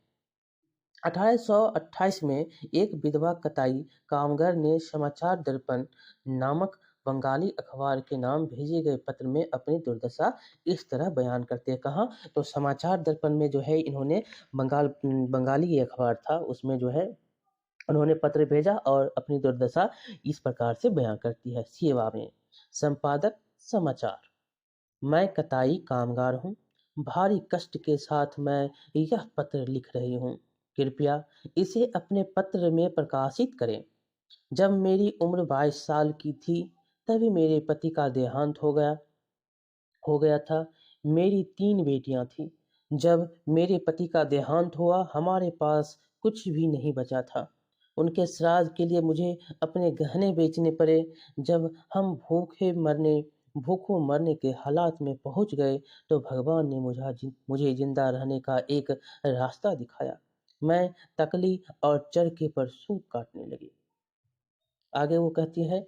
1828 में एक विधवा कताई कामगार ने समाचार दर्पण नामक बंगाली अखबार के नाम भेजे गए पत्र में अपनी दुर्दशा इस तरह बयान करते हैं। कहाँ? तो समाचार दर्पण में जो है इन्होंने बंगाली अखबार था, उसमें जो है उन्होंने पत्र भेजा और अपनी दुर्दशा इस प्रकार से बयां करती है। सेवा में संपादक समाचार। मैं कताई कामगार हूँ। भारी कष्ट के साथ मैं यह पत्र लिख रही हूँ। कृपया इसे अपने पत्र में प्रकाशित करें। जब मेरी उम्र 22 साल की थी तभी मेरे पति का देहांत हो गया था। मेरी 3 बेटियां थीं। जब मेरे पति का देहांत हुआ हमारे पास कुछ भी नहीं बचा था। उनके श्राद्ध के लिए मुझे अपने गहने बेचने पड़े। जब हम भूखों मरने के हालात में पहुंच गए तो भगवान ने मुझे जिंदा रहने का एक रास्ता दिखाया। मैं तकली और चरखे पर सूत काटने लगी। आगे वो कहती है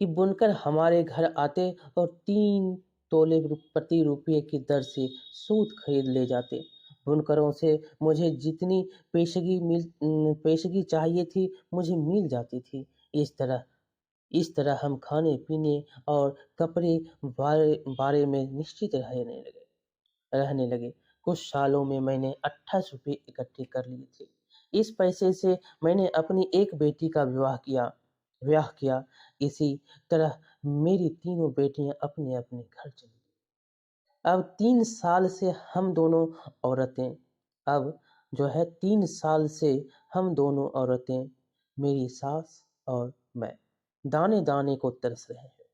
कि बुनकर हमारे घर आते और 3 तोले प्रति रुपये की दर से सूत खरीद ले जाते। बुनकरों से मुझे जितनी पेशगी चाहिए थी मुझे मिल जाती थी। इस तरह हम खाने पीने और कपड़े बारे में निश्चित रहने लगे। कुछ सालों में मैंने 28 रुपये इकट्ठे कर लिए थे। इस पैसे से मैंने अपनी एक बेटी का ब्याह किया। इसी तरह मेरी तीनों बेटियां अपने अपने घर चली गई। अब 3 साल से हम दोनों औरतें अब जो है 3 साल से हम दोनों औरतें, मेरी सास और मैं, दाने दाने को तरस रहे हैं।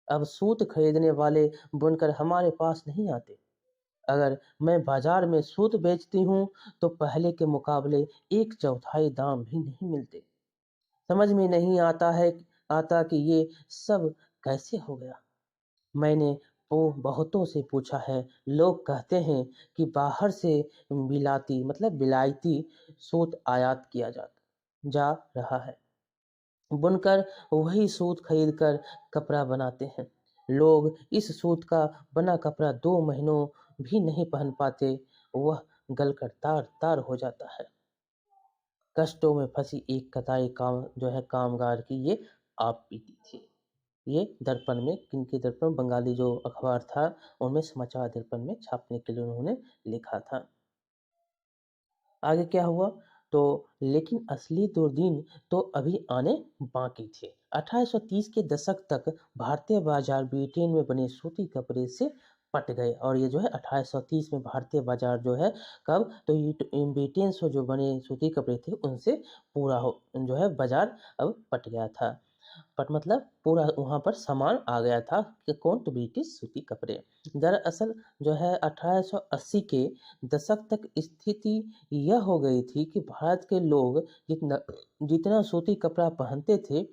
अब सूत खरीदने वाले बुनकर हमारे पास नहीं आते। अगर मैं बाजार में सूत बेचती हूँ तो पहले के मुकाबले 1/4 दाम भी नहीं मिलते। समझ में नहीं आता कि ये सब कैसे हो गया। मैंने बहुतों से पूछा है। लोग कहते हैं कि बाहर से बिलायती सूत आयात किया जा रहा है। बुनकर वही सूत खरीद कर कपड़ा बनाते हैं। लोग इस सूत का बना कपड़ा 2 महीनों भी नहीं पहन पाते, वह गलकर तार तार हो जाता है। कष्टों में फंसी एक कताई कामगार की ये आप बीती थी। ये दर्पण में, किनके दर्पण, बंगाली जो अखबार था उनमें समाचार दर्पण में छापने के लिए उन्होंने लिखा था। आगे क्या हुआ? तो लेकिन असली दुर्दिन तो अभी आने बाकी थे। 1830 के दशक तक भारतीय बाजार ब्रिटेन में बने सूती कपड़े से पट गए। और ये जो है 1830 में भारतीय बाजार जो है कब? तो ये ब्रिटेन से जो बने सूती कपड़े थे उनसे पूरा जो है बाजार अब पट गया था। बट मतलब पूरा वहाँ पर सामान आ गया था कि कौन? तो ब्रिटिश सूती कपड़े। दरअसल जो है 1880 के दशक तक स्थिति यह हो गई थी कि भारत के लोग जितना सूती कपड़ा पहनते थे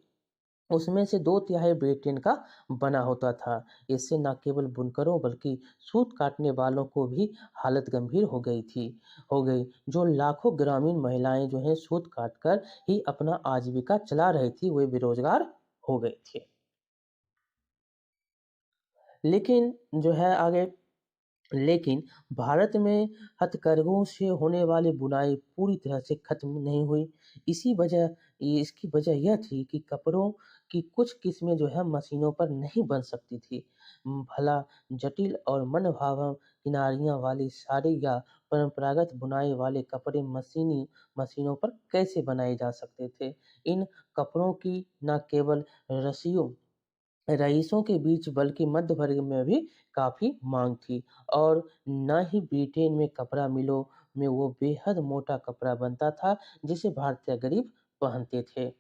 उसमें से 2/3 ब्रिटेन का बना होता था। इससे न केवल बुनकरों बल्कि सूत काटने वालों को भी हालत गंभीर हो गई। जो लाखों ग्रामीण महिलाएं जो हैं सूत काटकर ही अपना आजीविका चला रही थी, वे बेरोजगार हो गए थे। लेकिन जो है आगे लेकिन भारत में हथकरघों से होने वाली बुनाई पूरी तरह से खत्म नहीं हुई। इसकी वजह यह थी कि कपड़ों की कुछ किस्में जो है मशीनों पर नहीं बन सकती थी। भला जटिल और मनभावन किनारियां वाली साड़ी या परंपरागत बुनाई वाले कपड़े मशीनों पर कैसे बनाए जा सकते थे? इन कपड़ों की न केवल रसियों रईसों के बीच बल्कि मध्य वर्ग में भी काफी मांग थी। और न ही ब्रिटेन में कपड़ा मिलों में वो बेहद मोटा कपड़ा बनता था जिसे भारतीय गरीब पहनते थे।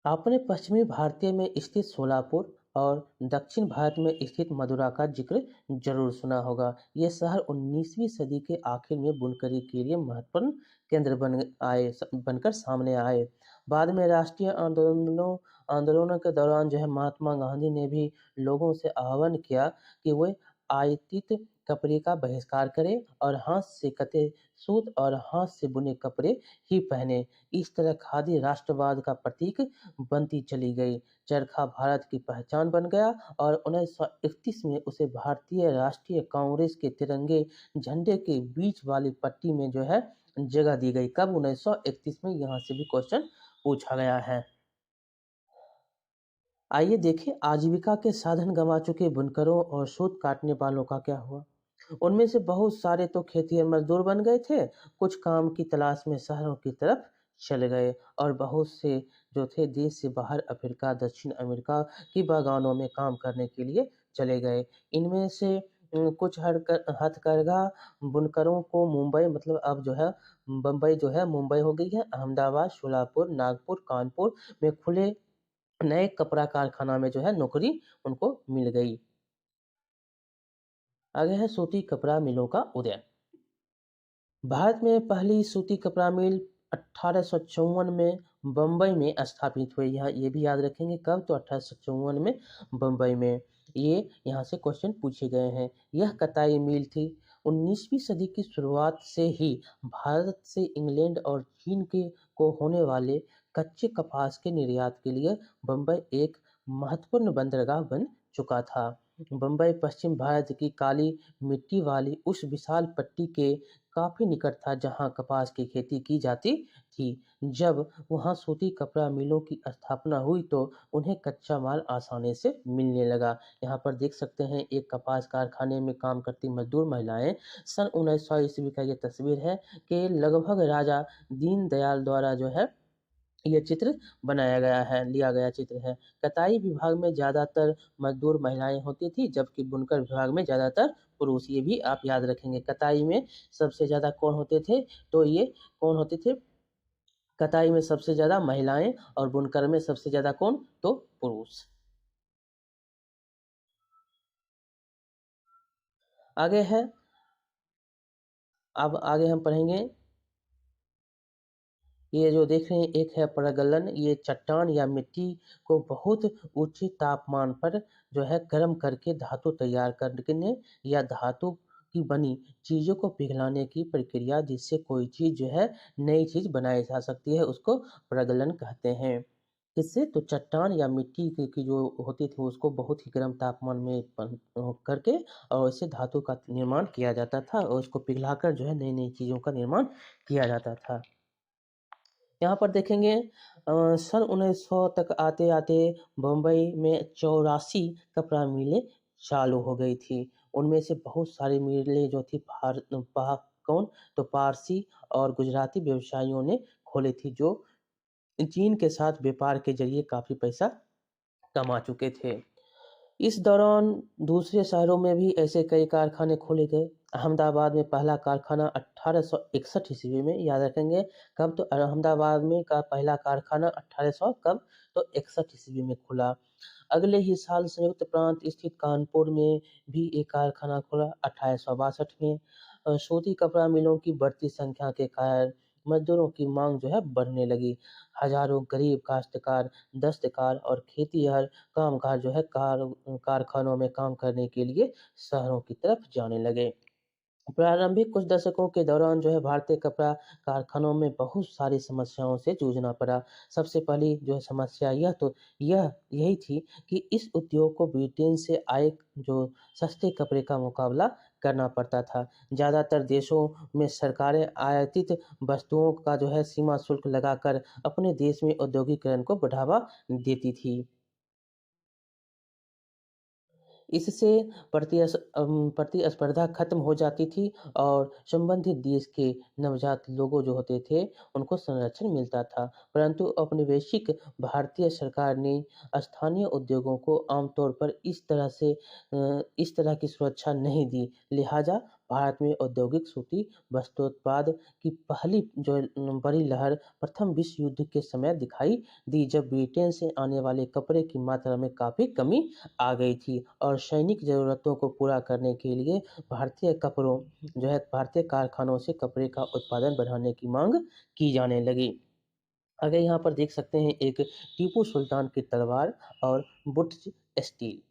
आपने पश्चिमी भारतीय में स्थित सोलापुर और दक्षिण भारत में स्थित मदुरा का जिक्र जरूर सुना होगा। ये शहर 19वीं सदी के आखिर में बुनकरी के लिए महत्वपूर्ण केंद्र बनकर सामने आए। बाद में राष्ट्रीय आंदोलनों के दौरान जो है महात्मा गांधी ने भी लोगों से आह्वान किया कि वे आयातित कपड़े का बहिष्कार करें और हाथ से कते सूत और हाथ से बुने कपड़े ही पहने। इस तरह खादी राष्ट्रवाद का प्रतीक बनती चली गई। चरखा भारत की पहचान बन गया और 1931 में उसे भारतीय राष्ट्रीय कांग्रेस के तिरंगे झंडे के बीच वाली पट्टी में जो है जगह दी गई। कब? 1931 में। यहाँ से भी क्वेश्चन पूछा गया है। आइए देखें आजीविका के साधन गंवा चुके बुनकरों और सूत काटने वालों का क्या हुआ। उनमें से बहुत सारे तो खेतिहर मजदूर बन गए थे, कुछ काम की तलाश में शहरों की तरफ चले गए और बहुत से जो थे देश से बाहर अफ्रीका, दक्षिण अमेरिका की बागानों में काम करने के लिए चले गए। इनमें से कुछ हथकरघा बुनकरों को मुंबई, मतलब अब जो है बम्बई जो है मुंबई हो गई है, अहमदाबाद, शोलापुर, नागपुर, कानपुर में खुले नए कपड़ा कारखाना में जो है नौकरी उनको मिल गई। आगे है सूती कपड़ा मिलों का उदय। भारत में पहली सूती कपड़ा मिल 1854 में बम्बई में स्थापित हुई। यहाँ ये भी याद रखेंगे कब? तो 1854 में बम्बई में। ये यहाँ से क्वेश्चन पूछे गए हैं। यह कताई मिल थी। 19वीं सदी की शुरुआत से ही भारत से इंग्लैंड और चीन के को होने वाले कच्चे कपास के निर्यात के लिए बम्बई एक महत्वपूर्ण बंदरगाह बन चुका था। बम्बई पश्चिम भारत की काली मिट्टी वाली उस विशाल पट्टी के काफी निकट था जहां कपास की खेती की जाती थी। जब वहां सूती कपड़ा मिलों की स्थापना हुई तो उन्हें कच्चा माल आसानी से मिलने लगा। यहाँ पर देख सकते हैं एक कपास कारखाने में काम करती मजदूर महिलाएं। सन 1900 ईस्वी का ये तस्वीर है कि लगभग राजा दीनदयाल द्वारा जो है ये चित्र बनाया गया है, लिया गया चित्र है। कताई विभाग में ज्यादातर मजदूर महिलाएं होती थी, जबकि बुनकर विभाग में ज्यादातर पुरुष। ये भी आप याद रखेंगे। कताई में सबसे ज्यादा कौन होते थे? तो ये कौन होते थे? कताई में सबसे ज्यादा महिलाएं और बुनकर में सबसे ज्यादा कौन? तो पुरुष। आगे है, अब आगे हम पढ़ेंगे। ये जो देख रहे हैं एक है प्रगलन। ये चट्टान या मिट्टी को बहुत उच्च तापमान पर जो है गर्म करके धातु तैयार करने या धातु की बनी चीजों को पिघलाने की प्रक्रिया, जिससे कोई चीज जो है नई चीज बनाई जा सकती है, उसको प्रगलन कहते हैं। किससे? तो चट्टान या मिट्टी की जो होती थी उसको बहुत ही गर्म तापमान में करके और इससे धातु का निर्माण किया जाता था और उसको पिघलाकर जो है नई नई चीजों का निर्माण किया जाता था। यहाँ पर देखेंगे सन 1900 तक आते आते बम्बई में 84 कपड़ा मिलें चालू हो गई थी। उनमें से बहुत सारी मिलें जो थी कौन? तो पारसी और गुजराती व्यवसायियों ने खोली थी, जो चीन के साथ व्यापार के जरिए काफी पैसा कमा चुके थे। इस दौरान दूसरे शहरों में भी ऐसे कई कारखाने खोले गए। अहमदाबाद में पहला कारखाना 1861 ईस्वी में, याद रखेंगे कब? तो अहमदाबाद में का पहला कारखाना 1800 कब? तो 61 ईस्वी में खुला। अगले ही साल संयुक्त प्रांत स्थित कानपुर में भी एक कारखाना खुला 1862 में। सूती कपड़ा मिलों की बढ़ती संख्या के कारण मजदूरों की मांग जो है बढ़ने लगी। हजारों गरीब काश्तकार, दस्तकार और खेतीहर कामगार जो है कारखानों में काम करने के लिए शहरों की तरफ जाने लगे। प्रारंभिक कुछ दशकों के दौरान जो है भारतीय कपड़ा कारखानों में बहुत सारी समस्याओं से जूझना पड़ा। सबसे पहली जो है समस्या यह यही थी कि इस उद्योग को ब्रिटेन से आए जो सस्ते कपड़े का मुकाबला करना पड़ता था। ज़्यादातर देशों में सरकारें आयातित वस्तुओं का जो है सीमा शुल्क लगाकर अपने देश में औद्योगिकरण को बढ़ावा देती थी। इससे प्रतिस्पर्धा खत्म हो जाती थी और संबंधित देश के नवजात लोगों जो होते थे उनको संरक्षण मिलता था। परंतु औपनिवेशिक भारतीय सरकार ने स्थानीय उद्योगों को आमतौर पर इस तरह की सुरक्षा नहीं दी। लिहाजा भारत में औद्योगिक सूती वस्त्रोत्पाद की पहली बड़ी लहर प्रथम विश्व युद्ध के समय दिखाई दी, जब ब्रिटेन से आने वाले कपड़े की मात्रा में काफ़ी कमी आ गई थी और सैनिक ज़रूरतों को पूरा करने के लिए भारतीय कारखानों से कपड़े का उत्पादन बढ़ाने की मांग की जाने लगी। आगे यहाँ पर देख सकते हैं एक टीपू सुल्तान की तलवार और बुट्स स्टील।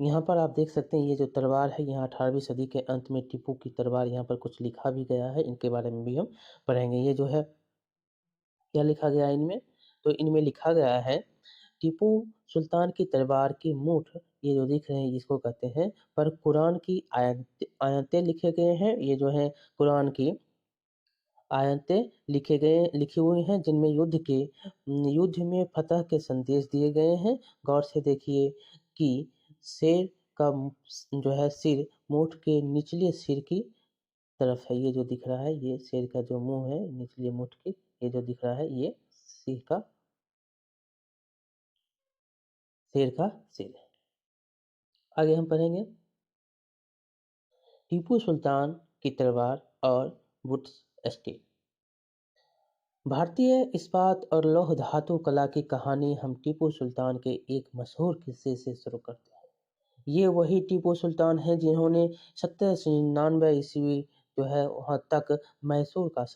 यहाँ पर आप देख सकते हैं ये जो तलवार है, यहाँ 18वीं सदी के अंत में टीपू की तलवार, यहाँ पर कुछ लिखा भी गया है, इनके बारे में भी हम पढ़ेंगे। ये जो है क्या लिखा गया है इनमें, तो इनमें लिखा गया है टीपू सुल्तान की तलवार की मूठ, ये जो दिख रहे हैं इसको कहते हैं, पर कुरान की आयतें लिखे गए हैं। ये जो है कुरान की आयतें लिखी हुई हैं, जिनमें युद्ध में फतह के संदेश दिए गए हैं। गौर से देखिए कि शेर का जो है सिर मूठ के निचले सिर की तरफ है। ये जो दिख रहा है ये शेर का जो मुंह है निचले मुठ की, ये जो दिख रहा है ये शेर का सिर है। आगे हम पढ़ेंगे टीपू सुल्तान की तलवार और बुट्स स्टील। भारतीय इस्पात और लौह धातु कला की कहानी हम टीपू सुल्तान के एक मशहूर किस्से से शुरू करते हैं। ये वही टीपू सुल्तान हैं जिन्होंने 1799 ईस्वी जो है वहाँ तक मैसूर पर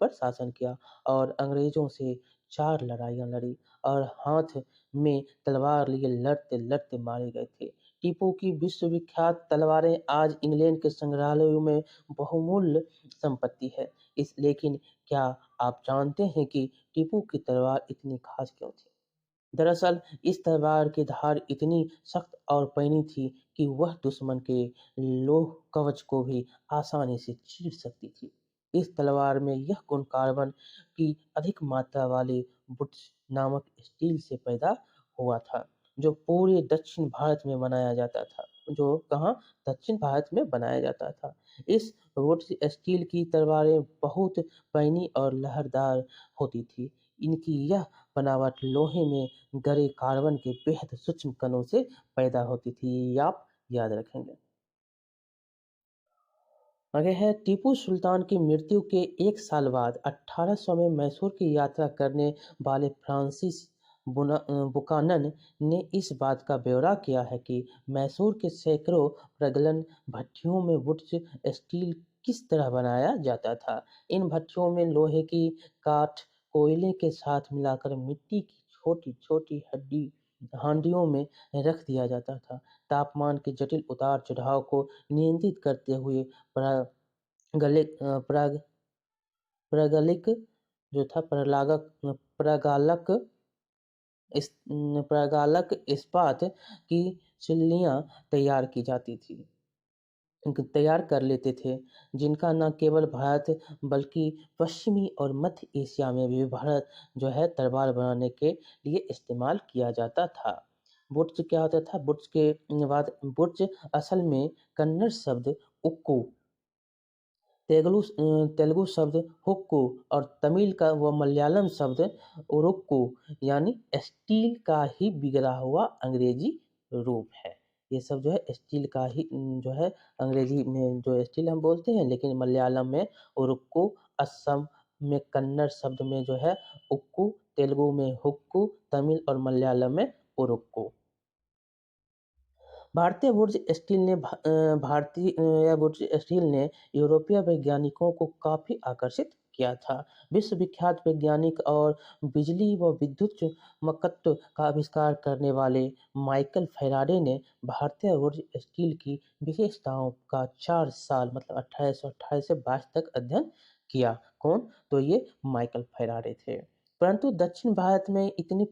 शासन किया और अंग्रेजों से 4 लड़ाइयाँ लड़ी और हाथ में तलवार लिए लड़ते लड़ते मारे गए थे। टीपू की विश्वविख्यात तलवारें आज इंग्लैंड के संग्रहालयों में बहुमूल्य संपत्ति है। लेकिन क्या आप जानते हैं कि टीपू की तलवार इतनी खास क्यों थी? दरअसल इस तलवार की धार इतनी सख्त और पैनी थी कि वह दुश्मन के लोह कवच को भी आसानी से चीर सकती थी। इस तलवार में यह गुण कार्बन की अधिक मात्रा वाले बुट्स नामक स्टील से पैदा हुआ था, जो पूरे दक्षिण भारत में बनाया जाता था। जो कहाँ? दक्षिण भारत में बनाया जाता था। इस बुट्स स्टील की तलवारें बहुत पैनी और लहरदार होती थी। इनकी यह बनावट लोहे में गरे कार्बन के बेहद सूक्ष्म कणों से पैदा होती थी। ये आप याद रखेंगे। आगे है टीपू सुल्तान की मृत्यु के 1 साल बाद 1800 में मैसूर की यात्रा करने वाले फ्रांसिस बुकानन ने इस बात का ब्यौरा किया है कि मैसूर के सैकड़ों प्रगलन भट्टियों में वुड्स स्टील किस तरह बनाया जाता था। इन भट्टियों में लोहे की काठ कोयले के साथ मिलाकर मिट्टी की छोटी छोटी हांडियों में रख दिया जाता था। तापमान के जटिल उतार चढ़ाव को नियंत्रित करते हुए प्रागलिक प्राग प्रागलिक जो था प्रलागक प्रगालक प्रगालक इस्पात की सिल्लियाँ तैयार कर लेते थे, जिनका न केवल भारत बल्कि पश्चिमी और मध्य एशिया में भी भारत जो है तलवार बनाने के लिए इस्तेमाल किया जाता था। बुर्ज क्या होता था? बुर्ज के बाद बुर्ज असल में कन्नड़ शब्द उक्कू, तेलुगु शब्द हुक्कू और तमिल का व मलयालम शब्द उरुक्कू यानी स्टील का ही बिगड़ा हुआ अंग्रेजी रूप है। ये सब जो है स्टील का ही जो है अंग्रेजी में जो स्टील हम बोलते हैं, लेकिन मलयालम में उरुक्कू, असम में कन्नड़ शब्द में जो है उक्कू, तेलुगु में हुक्कू, तमिल और मलयालम में उरुक्कू। भारतीय बुर्ज स्टील ने यूरोपीय वैज्ञानिकों को काफी आकर्षित किया था। विश्वविख्यात वैज्ञानिक और बिजली व विद्युत चुंबकत्व का आविष्कार करने वाले माइकल फैराडे ने भारतीय बुर्ज स्टील की विशेषताओं का 4 साल मतलब 1828 से 22 तक अध्ययन किया। कौन? तो ये माइकल फैराडे थे। परंतु दक्षिण भारत में इतनी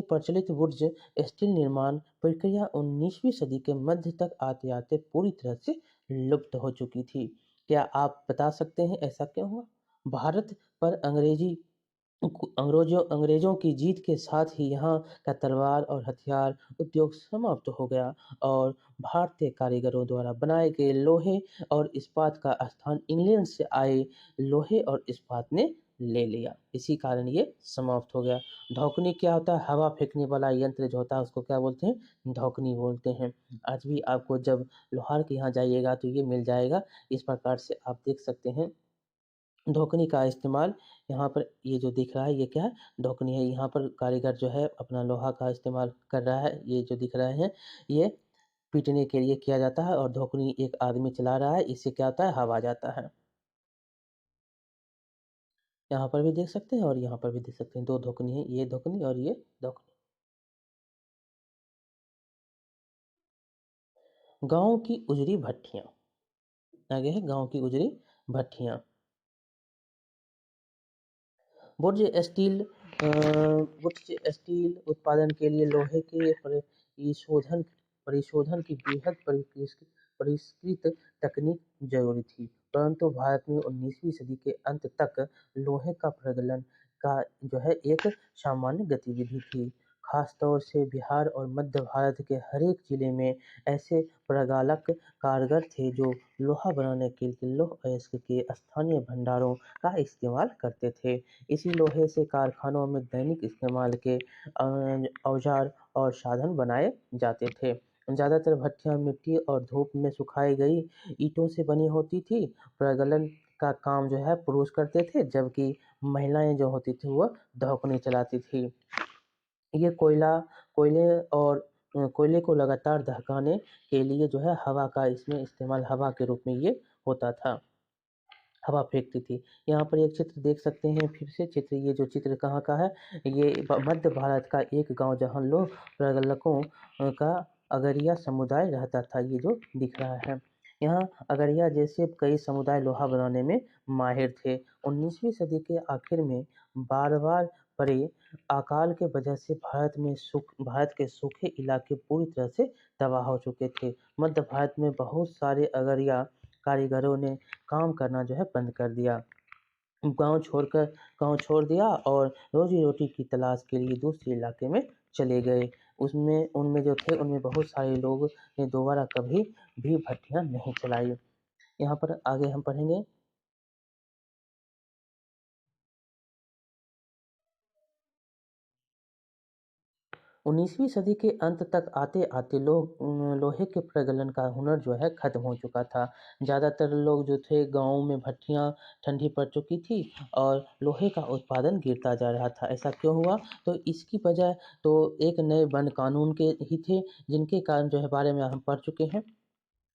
प्रचलित बुर्ज स्टील निर्माण प्रक्रिया 19वीं सदी के मध्य तक आते-आते पूरी तरह से लुप्त हो चुकी थी। क्या आप बता सकते हैं ऐसा क्यों हुआ? भारत पर अंग्रेजों की जीत के साथ ही यहाँ का तलवार और हथियार उद्योग समाप्त हो गया और भारतीय कारीगरों द्वारा बनाए गए लोहे और इस्पात का स्थान इंग्लैंड से आए लोहे और इस्पात ने ले लिया। इसी कारण ये समाप्त हो गया। धौकनी क्या होता है? हवा फेंकने वाला यंत्र जो होता है उसको क्या बोलते हैं? धौकनी बोलते हैं। आज भी आपको जब लोहार के यहाँ जाइएगा तो ये मिल जाएगा। इस प्रकार से आप देख सकते हैं धौकनी का इस्तेमाल। यहाँ पर ये जो दिख रहा है ये क्या है? धौकनी है। यहाँ पर कारीगर जो है अपना लोहा का इस्तेमाल कर रहा है। ये जो दिख रहे हैं ये पीटने के लिए किया जाता है और धौकनी एक आदमी चला रहा है। इससे क्या होता है? हवा जाता है। यहाँ पर भी देख सकते हैं और यहाँ पर भी देख सकते हैं, दो धौकनी है। ये धौकनी और ये धौकनी। गांव की उजरी भट्ठियां। आगे है गांव की उजरी भट्ठियां। बुर्ज स्टील उत्पादन के लिए लोहे के परिशोधन की बेहद परिष्कृत तकनीक जरूरी थी, परंतु भारत में 19वीं सदी के अंत तक लोहे का प्रगलन का जो है एक सामान्य गतिविधि थी। खास तौर से बिहार और मध्य भारत के हरेक जिले में ऐसे प्रगालक कारगर थे जो लोहा बनाने के लिए लौह अयस्क के स्थानीय भंडारों का इस्तेमाल करते थे। इसी लोहे से कारखानों में दैनिक इस्तेमाल के औजार और साधन बनाए जाते थे। ज़्यादातर भट्टियां मिट्टी और धूप में सुखाई गई ईंटों से बनी होती थी। प्रगलन का काम जो है पुरुष करते थे, जबकि महिलाएं जो होती थी वह धौकनी चलाती थी। ये कोयले को लगातार दहकाने के लिए जो है हवा का इसमें इस्तेमाल हवा के रूप में ये होता था। हवा फेंकती थी। यहाँ पर एक चित्र देख सकते हैं। फिर से चित्र, ये जो चित्र कहाँ का है? ये मध्य भारत का एक गांव जहाँ लोग प्रगलकों का अगरिया समुदाय रहता था। ये जो दिख रहा है यहाँ अगरिया जैसे कई समुदाय लोहा बनाने में माहिर थे। 19वीं सदी के आखिर में बार बार पड़े अकाल के वजह से भारत के सूखे इलाके पूरी तरह से तबाह हो चुके थे। मध्य भारत में बहुत सारे अगरिया कारीगरों ने काम करना जो है बंद कर दिया। गांव छोड़कर गांव छोड़ दिया और रोजी रोटी की तलाश के लिए दूसरे इलाके में चले गए। उसमें उनमें जो थे उनमें बहुत सारे लोग ने दोबारा कभी भी भट्टियां नहीं चलाई। यहाँ पर आगे हम पढ़ेंगे। 19वीं सदी के अंत तक आते-आते लोहे के प्रगलन का हुनर जो है खत्म हो चुका था। ज़्यादातर लोग जो थे गाँव में भट्टियाँ ठंडी पड़ चुकी थी और लोहे का उत्पादन गिरता जा रहा था। ऐसा क्यों हुआ? तो इसकी वजह तो एक नए वन कानून के ही थे, जिनके कारण जो है बारे में हम पढ़ चुके हैं।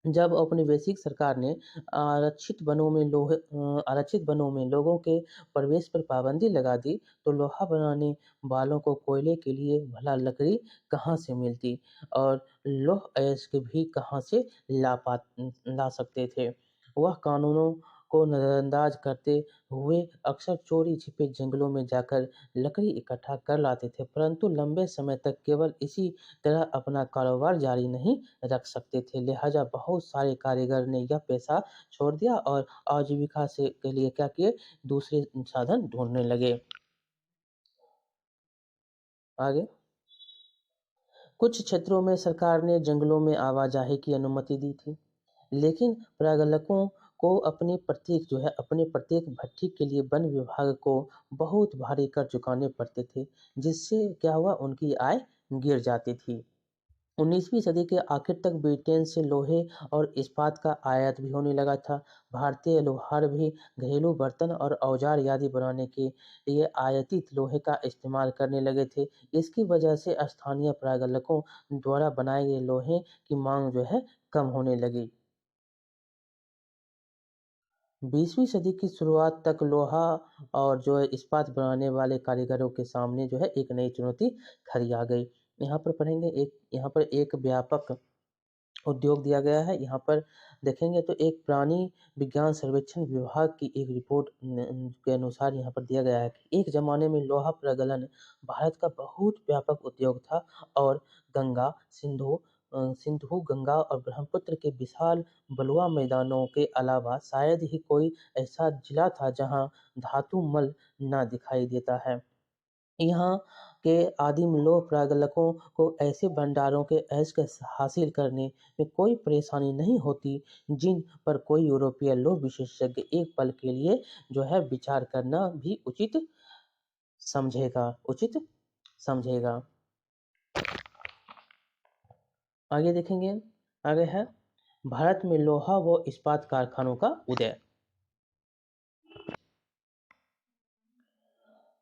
जब औपनिवेशिक सरकार ने आरक्षित वनों में लोगों के प्रवेश पर पाबंदी लगा दी, तो लोहा बनाने वालों को कोयले के लिए भला लकड़ी कहाँ से मिलती और लौह अयस्क भी कहाँ से ला सकते थे। वह कानूनों को नज़रअंदाज करते हुए अक्सर चोरी छिपे जंगलों में जाकर लकड़ी इकट्ठा कर लाते थे, परंतु लंबे समय तक केवल इसी तरह अपना कारोबार जारी नहीं रख सकते थे। लिहाजा बहुत सारे कारीगर ने यह पेशा छोड़ दिया और आजीविका से के लिए क्या किए? दूसरे साधन ढूंढने लगे। आगे कुछ क्षेत्रों में सरकार ने जंगलों में आवाजाही की अनुमति दी थी, लेकिन प्रागलकों को अपने प्रत्येक भट्ठी के लिए वन विभाग को बहुत भारी कर चुकाने पड़ते थे, जिससे क्या हुआ? उनकी आय गिर जाती थी। 19वीं सदी के आखिर तक ब्रिटेन से लोहे और इस्पात का आयात भी होने लगा था। भारतीय लोहार भी घरेलू बर्तन और औजार आदि बनाने के लिए आयातित लोहे का इस्तेमाल करने लगे थे। इसकी वजह से स्थानीय प्रागलकों द्वारा बनाए गए लोहे की मांग जो है कम होने लगी। 20वीं सदी की शुरुआत तक लोहा और जो है इस्पात बनाने वाले कारीगरों के सामने जो है एक नई चुनौती खड़ी आ गई। यहाँ पर एक व्यापक उद्योग दिया गया है। यहाँ पर देखेंगे तो एक प्राणी विज्ञान सर्वेक्षण विभाग की एक रिपोर्ट के अनुसार यहाँ पर दिया गया है कि एक ज़माने में लोहा प्रगलन भारत का बहुत व्यापक उद्योग था और गंगा, सिंधु, गंगा और ब्रह्मपुत्र के विशाल बलुआ मैदानों के अलावा शायद ही कोई ऐसा जिला था जहाँ धातु मल ना दिखाई देता है। यहाँ के आदिम लोह प्रागलकों को ऐसे भंडारों के ऐश हासिल करने में कोई परेशानी नहीं होती जिन पर कोई यूरोपीय लोह विशेषज्ञ एक पल के लिए जो है विचार करना भी उचित समझेगा। आगे देखेंगे। आगे है भारत में लोहा व इस्पात कारखानों का उदय।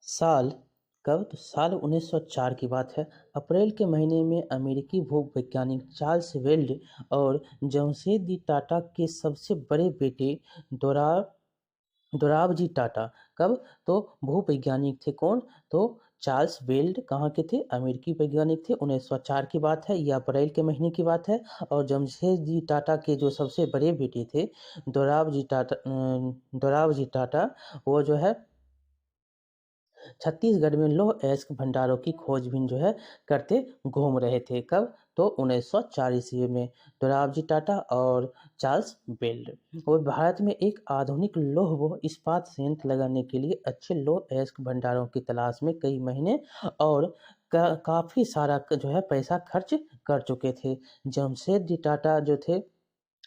साल कब? तो साल 1904 की बात है। अप्रैल के महीने में अमेरिकी भूवैज्ञानिक चार्ल्स वेल्ड और जमशेदजी टाटा के सबसे बड़े बेटे दोराबजी टाटा, कब? तो भूवैज्ञानिक थे कौन? तो चार्ल्स वेल्ड कहाँ के थे? अमेरिकी वैज्ञानिक थे। 1904 की बात है, यह अप्रैल के महीने की बात है। और जमशेदजी टाटा के जो सबसे बड़े बेटे थे दोराबजी टाटा, वो जो है छत्तीसगढ़ में लौह अयस्क भंडारों की खोजबीन जो है करते घूम रहे थे। कब? तो 1904 ईस्वी में दोराबजी टाटा और चार्ल्स वेल्ड वो भारत में एक आधुनिक लौह व इस्पात संयंत्र लगाने के लिए अच्छे लौह अयस्क भंडारों की तलाश में कई महीने और काफी सारा जो है पैसा खर्च कर चुके थे। जमशेदजी टाटा जो थे,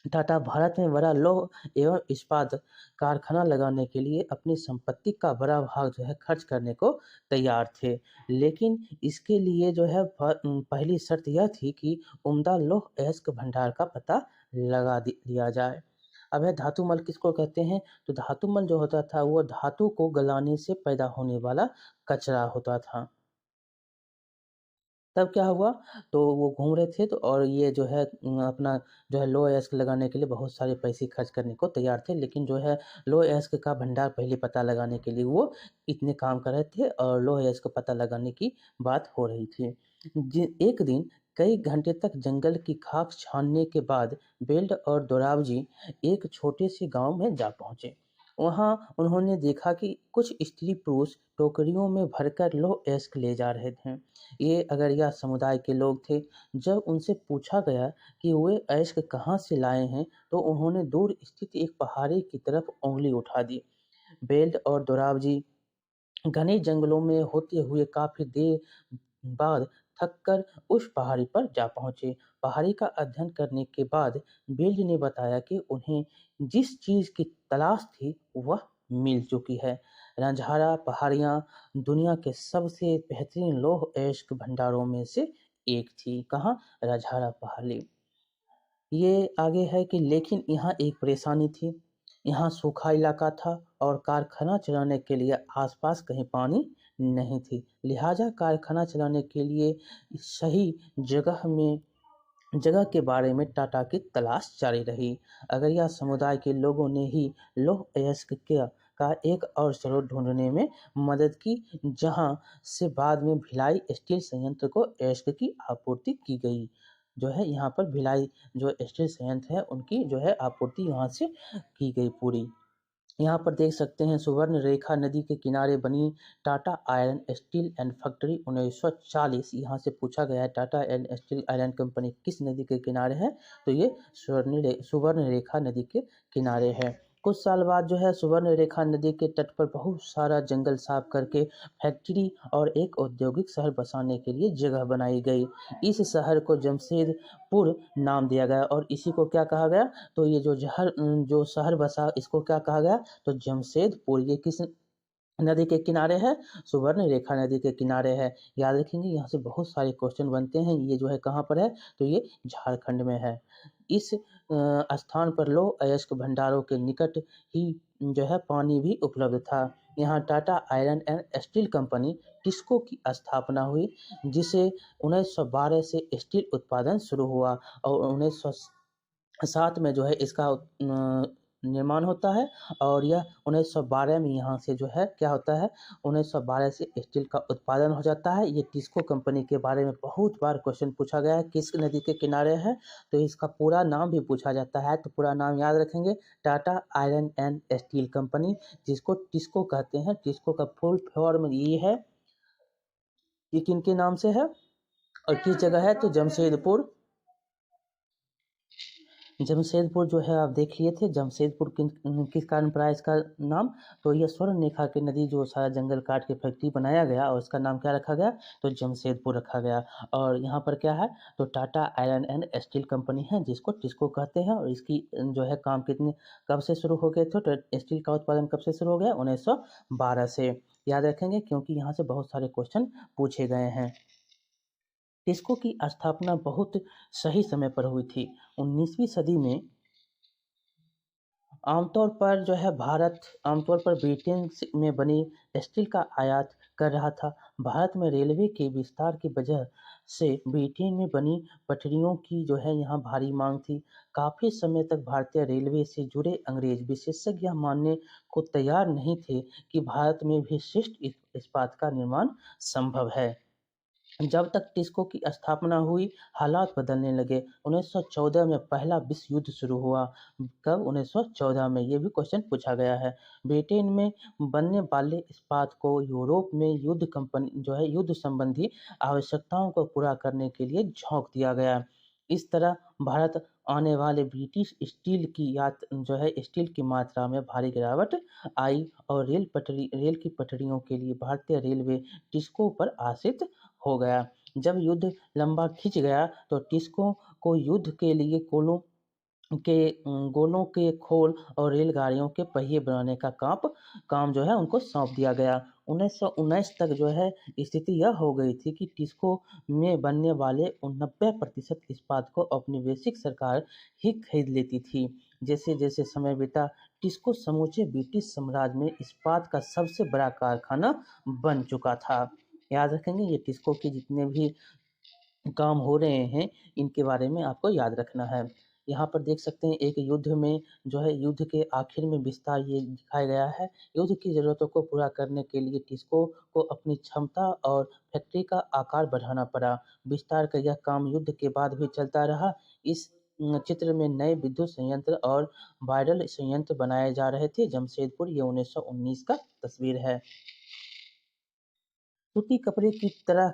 टाटा भारत में बड़ा लौह एवं इस्पात कारखाना लगाने के लिए अपनी संपत्ति का बड़ा भाग जो है खर्च करने को तैयार थे, लेकिन इसके लिए जो है पहली शर्त यह थी कि उम्दा लौह अयस्क भंडार का पता लिया जाए। अब है धातुमल किसको कहते हैं? तो धातुमल जो होता था वो धातु को गलाने से पैदा होने वाला कचरा होता था। तब क्या हुआ? तो वो घूम रहे थे तो और ये जो है अपना जो है लो अयस्क लगाने के लिए बहुत सारे पैसे खर्च करने को तैयार थे, लेकिन जो है लो अयस्क का भंडार पहले पता लगाने के लिए वो इतने काम कर रहे थे और लो अयस्क पता लगाने की बात हो रही थी। एक दिन कई घंटे तक जंगल की खाक छानने के बाद बेल्ट और दोराबजी एक छोटे से गांव में जा पहुंचे। वहां उन्होंने देखा कि कुछ स्त्री पुरुष टोकरियों में भरकर लौह अयस्क ले जा रहे थे। ये अगरिया समुदाय के लोग थे। जब उनसे पूछा गया कि वे अयस्क कहाँ से लाए हैं, तो उन्होंने दूर स्थित एक पहाड़ी की तरफ उंगली उठा दी। बेल्ट और दोराबजी घने जंगलों में होते हुए काफी देर बाद थककर उस पहाड़ी पर जा पहुंचे। पहाड़ी का अध्ययन करने के बाद बेल्ट ने बताया कि उन्हें जिस चीज की तलाश थी वह मिल चुकी है। रंझारा पहाड़ियां दुनिया के सबसे बेहतरीन लौह अयस्क भंडारों में से एक थी। कहाँ? रंझारा पहाड़ी। ये आगे है कि लेकिन यहाँ एक परेशानी थी। यहाँ सूखा इलाका था और कारखाना चलाने के लिए आसपास कहीं पानी नहीं थी। लिहाजा कारखाना चलाने के लिए सही जगह के बारे में टाटा की तलाश जारी रही। अगरिया समुदाय के लोगों ने ही लौह अयस्क का एक और स्रोत ढूंढने में मदद की, जहां से बाद में भिलाई स्टील संयंत्र को अयस्क की आपूर्ति की गई। जो है यहाँ पर भिलाई जो स्टील संयंत्र है उनकी जो है आपूर्ति यहाँ से की गई पूरी। यहाँ पर देख सकते हैं सुवर्ण रेखा नदी के किनारे बनी Tata iron steel and factory 1940। यहाँ से पूछा गया है Tata and steel iron company किस नदी के किनारे है? तो ये सुवर्ण रेखा नदी के किनारे है। कुछ साल बाद जो है सुवर्ण रेखा नदी के तट पर बहुत सारा जंगल साफ करके फैक्ट्री और एक औद्योगिक शहर बसाने के लिए जगह बनाई गई। इस शहर को जमशेदपुर नाम दिया गया और इसी को क्या कहा गया? तो ये जो शहर बसा इसको क्या कहा गया? तो जमशेदपुर। ये किस नदी के किनारे है? सुवर्ण रेखा नदी के किनारे है। याद रखेंगे, यहाँ से बहुत सारे क्वेश्चन बनते हैं। ये जो है कहाँ पर है? तो ये झारखंड में है। इस स्थान पर लौह अयस्क भंडारों के निकट ही जो है पानी भी उपलब्ध था। यहाँ Tata iron and steel company TISCO की स्थापना हुई, जिसे 1912 से स्टील उत्पादन शुरू हुआ और 1907 में जो है इसका निर्माण होता है और यह 1912 में यहाँ से जो है क्या होता है? 1912 से स्टील का उत्पादन हो जाता है। ये टिस्को कंपनी के बारे में बहुत बार क्वेश्चन पूछा गया है, किस नदी के किनारे है? तो इसका पूरा नाम भी पूछा जाता है, तो पूरा नाम याद रखेंगे, Tata iron and steel company, जिसको टिस्को कहते हैं। टिस्को का फुल फॉर्म ये है। ये किनके नाम से है और किस जगह है? तो जमशेदपुर जमशेदपुर जो है आप देख लिए थे, जमशेदपुर किस कारण पड़ा इसका नाम? तो ये स्वर्णरेखा की नदी जो सारा जंगल काट के फैक्ट्री बनाया गया और उसका नाम क्या रखा गया? तो जमशेदपुर रखा गया। और यहाँ पर क्या है? तो Tata iron and steel company है, जिसको टिस्को कहते हैं, और इसकी जो है काम कितने कब से शुरू हो गए थे? तो स्टील का उत्पादन कब से शुरू हो गया? 1912 से। याद रखेंगे क्योंकि यहाँ से बहुत सारे क्वेश्चन पूछे गए हैं। टिस्को की स्थापना बहुत सही समय पर हुई थी। 19वीं सदी में आमतौर पर जो है भारत आमतौर पर ब्रिटेन में बनी स्टील का आयात कर रहा था। भारत में रेलवे के विस्तार की वजह से ब्रिटेन में बनी पटरियों की जो है यहाँ भारी मांग थी। काफी समय तक भारतीय रेलवे से जुड़े अंग्रेज विशेषज्ञ यह मानने को तैयार नहीं थे कि भारत में भी शिष्ट इस्पात का निर्माण संभव है। जब तक टिस्को की स्थापना हुई, हालात बदलने लगे। 1914 में पहला विश्व युद्ध शुरू हुआ। कब? 1914 में। ये भी क्वेश्चन पूछा गया है। ब्रिटेन में बनने वाले इस्पात को यूरोप में युद्ध संबंधी आवश्यकताओं को पूरा करने के लिए झोंक दिया गया। इस तरह भारत आने वाले ब्रिटिश स्टील की मात्रा में भारी गिरावट आई और रेल की पटरियों के लिए भारतीय रेलवे टिस्को पर आश्रित हो गया। जब युद्ध लंबा खिंच गया तो टिस्को को युद्ध के लिए गोलों के खोल और रेलगाड़ियों के पहिए बनाने का काम जो है उनको सौंप दिया गया। 1919 तक जो है स्थिति यह हो गई थी कि टिस्को में बनने वाले 90% इस्पात को औपनिवेशिक सरकार ही खरीद लेती थी। जैसे जैसे समय बीता, टिस्को समूचे ब्रिटिश साम्राज्य में इस्पात का सबसे बड़ा कारखाना बन चुका था। याद रखेंगे, ये टिस्को के जितने भी काम हो रहे हैं इनके बारे में आपको याद रखना है। यहाँ पर देख सकते हैं एक युद्ध में जो है युद्ध के आखिर में विस्तार ये दिखाया गया है। युद्ध की ज़रूरतों को पूरा करने के लिए टिस्को को अपनी क्षमता और फैक्ट्री का आकार बढ़ाना पड़ा। विस्तार का यह काम युद्ध के बाद भी चलता रहा। इस चित्र में नए विद्युत संयंत्र और बायडल संयंत्र बनाए जा रहे थे। जमशेदपुर, ये 1919 का तस्वीर है। सूती कपड़े की तरह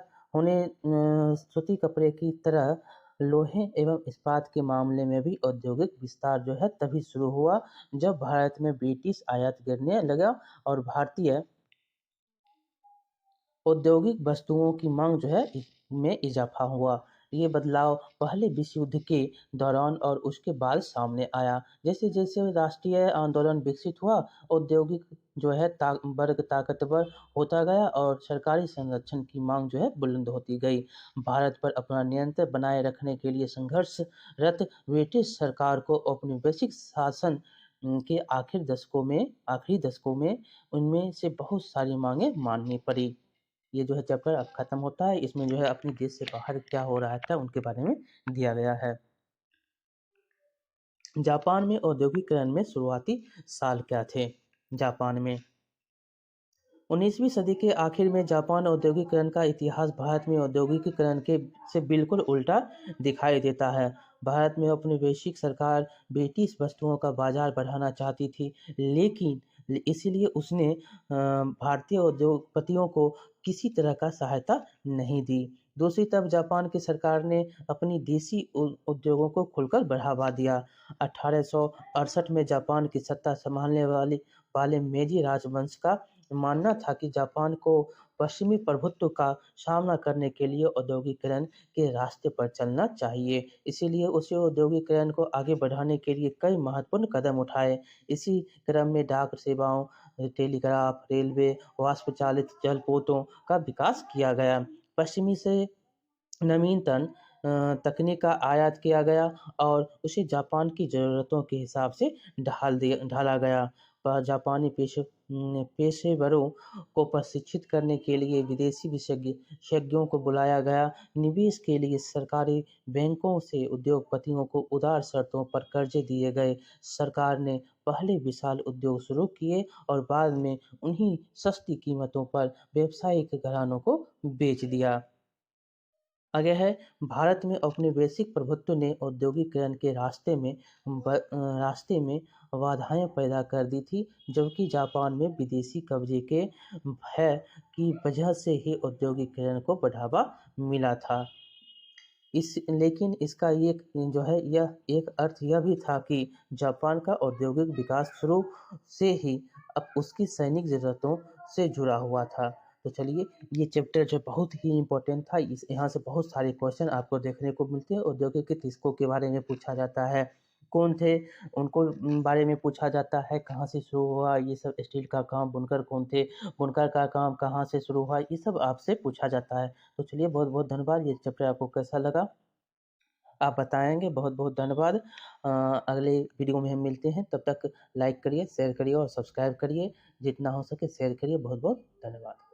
सूती कपड़े की तरह लोहे एवं इस्पात के मामले में भी औद्योगिक विस्तार जो है तभी शुरू हुआ जब भारत में ब्रिटिश आयात गिरने लगा और भारतीय औद्योगिक वस्तुओं की मांग जो है में इजाफा हुआ। ये बदलाव पहले विश्व युद्ध के दौरान और उसके बाद सामने आया। जैसे जैसे राष्ट्रीय आंदोलन विकसित हुआ, औद्योगिक जो है वर्ग ताकतवर होता गया और सरकारी संरक्षण की मांग जो है बुलंद होती गई। भारत पर अपना नियंत्रण बनाए रखने के लिए संघर्षरत ब्रिटिश सरकार को औपनिवेशिक शासन के आखिरी दशकों में उनमें से बहुत सारी मांगे माननी पड़ी। ये जो है चैप्टर अब खत्म होता है। इसमें जो है अपने देश से बाहर क्या हो रहा था उनके बारे में दिया गया है। जापान में औद्योगिकरण में शुरुआती साल क्या थे? जापान में 19वीं सदी के आखिर में जापान औद्योगिकरण का इतिहास भारत में औद्योगिकरण के से बिल्कुल उल्टा दिखाई देता है। भारत में औपनिवेशिक सरकार ब्रिटिश वस्तुओं का बाजार बढ़ाना चाहती थी, लेकिन इसीलिए उसने भारतीय उद्योगपतियों को किसी तरह का सहायता नहीं दी। दूसरी तरफ जापान की सरकार ने अपनी देसी उद्योगों को खुलकर बढ़ावा दिया। 1868 में जापान की सत्ता संभालने वाले मेजी राजवंश का मानना था कि जापान को पश्चिमी प्रभुत्व का सामना करने के लिए औद्योगिकरण के रास्ते पर चलना चाहिए। इसीलिए उसे औद्योगिकरण को आगे बढ़ाने के लिए कई महत्वपूर्ण कदम उठाए। इसी क्रम में डाक सेवाओं, टेलीग्राफ, रेलवे, वाष्प चालित जलपोतों का विकास किया गया। पश्चिमी से नवीनतम तकनीक का आयात किया गया और उसे जापान की ज़रूरतों के हिसाब से ढाला गया। जापानी पेशेवरों को प्रशिक्षित करने के लिए विदेशी विशेषज्ञों को बुलाया गया। निवेश के लिए सरकारी बैंकों से उद्योगपतियों को उदार शर्तों पर कर्जे दिए गए। सरकार ने पहले विशाल उद्योग शुरू किए और बाद में उन्हीं सस्ती कीमतों पर व्यावसायिक घरानों को बेच दिया। आगे है, भारत में औपनिवेशिक प्रभुत्व ने औद्योगिकरण के रास्ते में बाधाएं पैदा कर दी थी, जबकि जापान में विदेशी कब्जे के भय की वजह से ही औद्योगिकरण को बढ़ावा मिला था। लेकिन इसका ये जो है यह एक अर्थ यह भी था कि जापान का औद्योगिक विकास शुरू से ही अब उसकी सैनिक ज़रूरतों से जुड़ा हुआ था। तो चलिए, ये चैप्टर जो बहुत ही इम्पोर्टेंट था, इस यहाँ से बहुत सारे क्वेश्चन आपको देखने को मिलते हैं। औद्योगिक किसको के बारे में पूछा जाता है, कौन थे उनको बारे में पूछा जाता है, कहाँ से शुरू हुआ ये सब, स्टील का काम, बुनकर कौन थे, बुनकर का काम कहाँ से शुरू हुआ, ये सब आपसे पूछा जाता है। तो चलिए, बहुत बहुत धन्यवाद। ये चैप्टर आपको कैसा लगा आप बताएंगे। बहुत बहुत धन्यवाद। अगले वीडियो में हम मिलते हैं, तब तक लाइक करिए, शेयर करिए और सब्सक्राइब करिए। जितना हो सके शेयर करिए। बहुत बहुत धन्यवाद।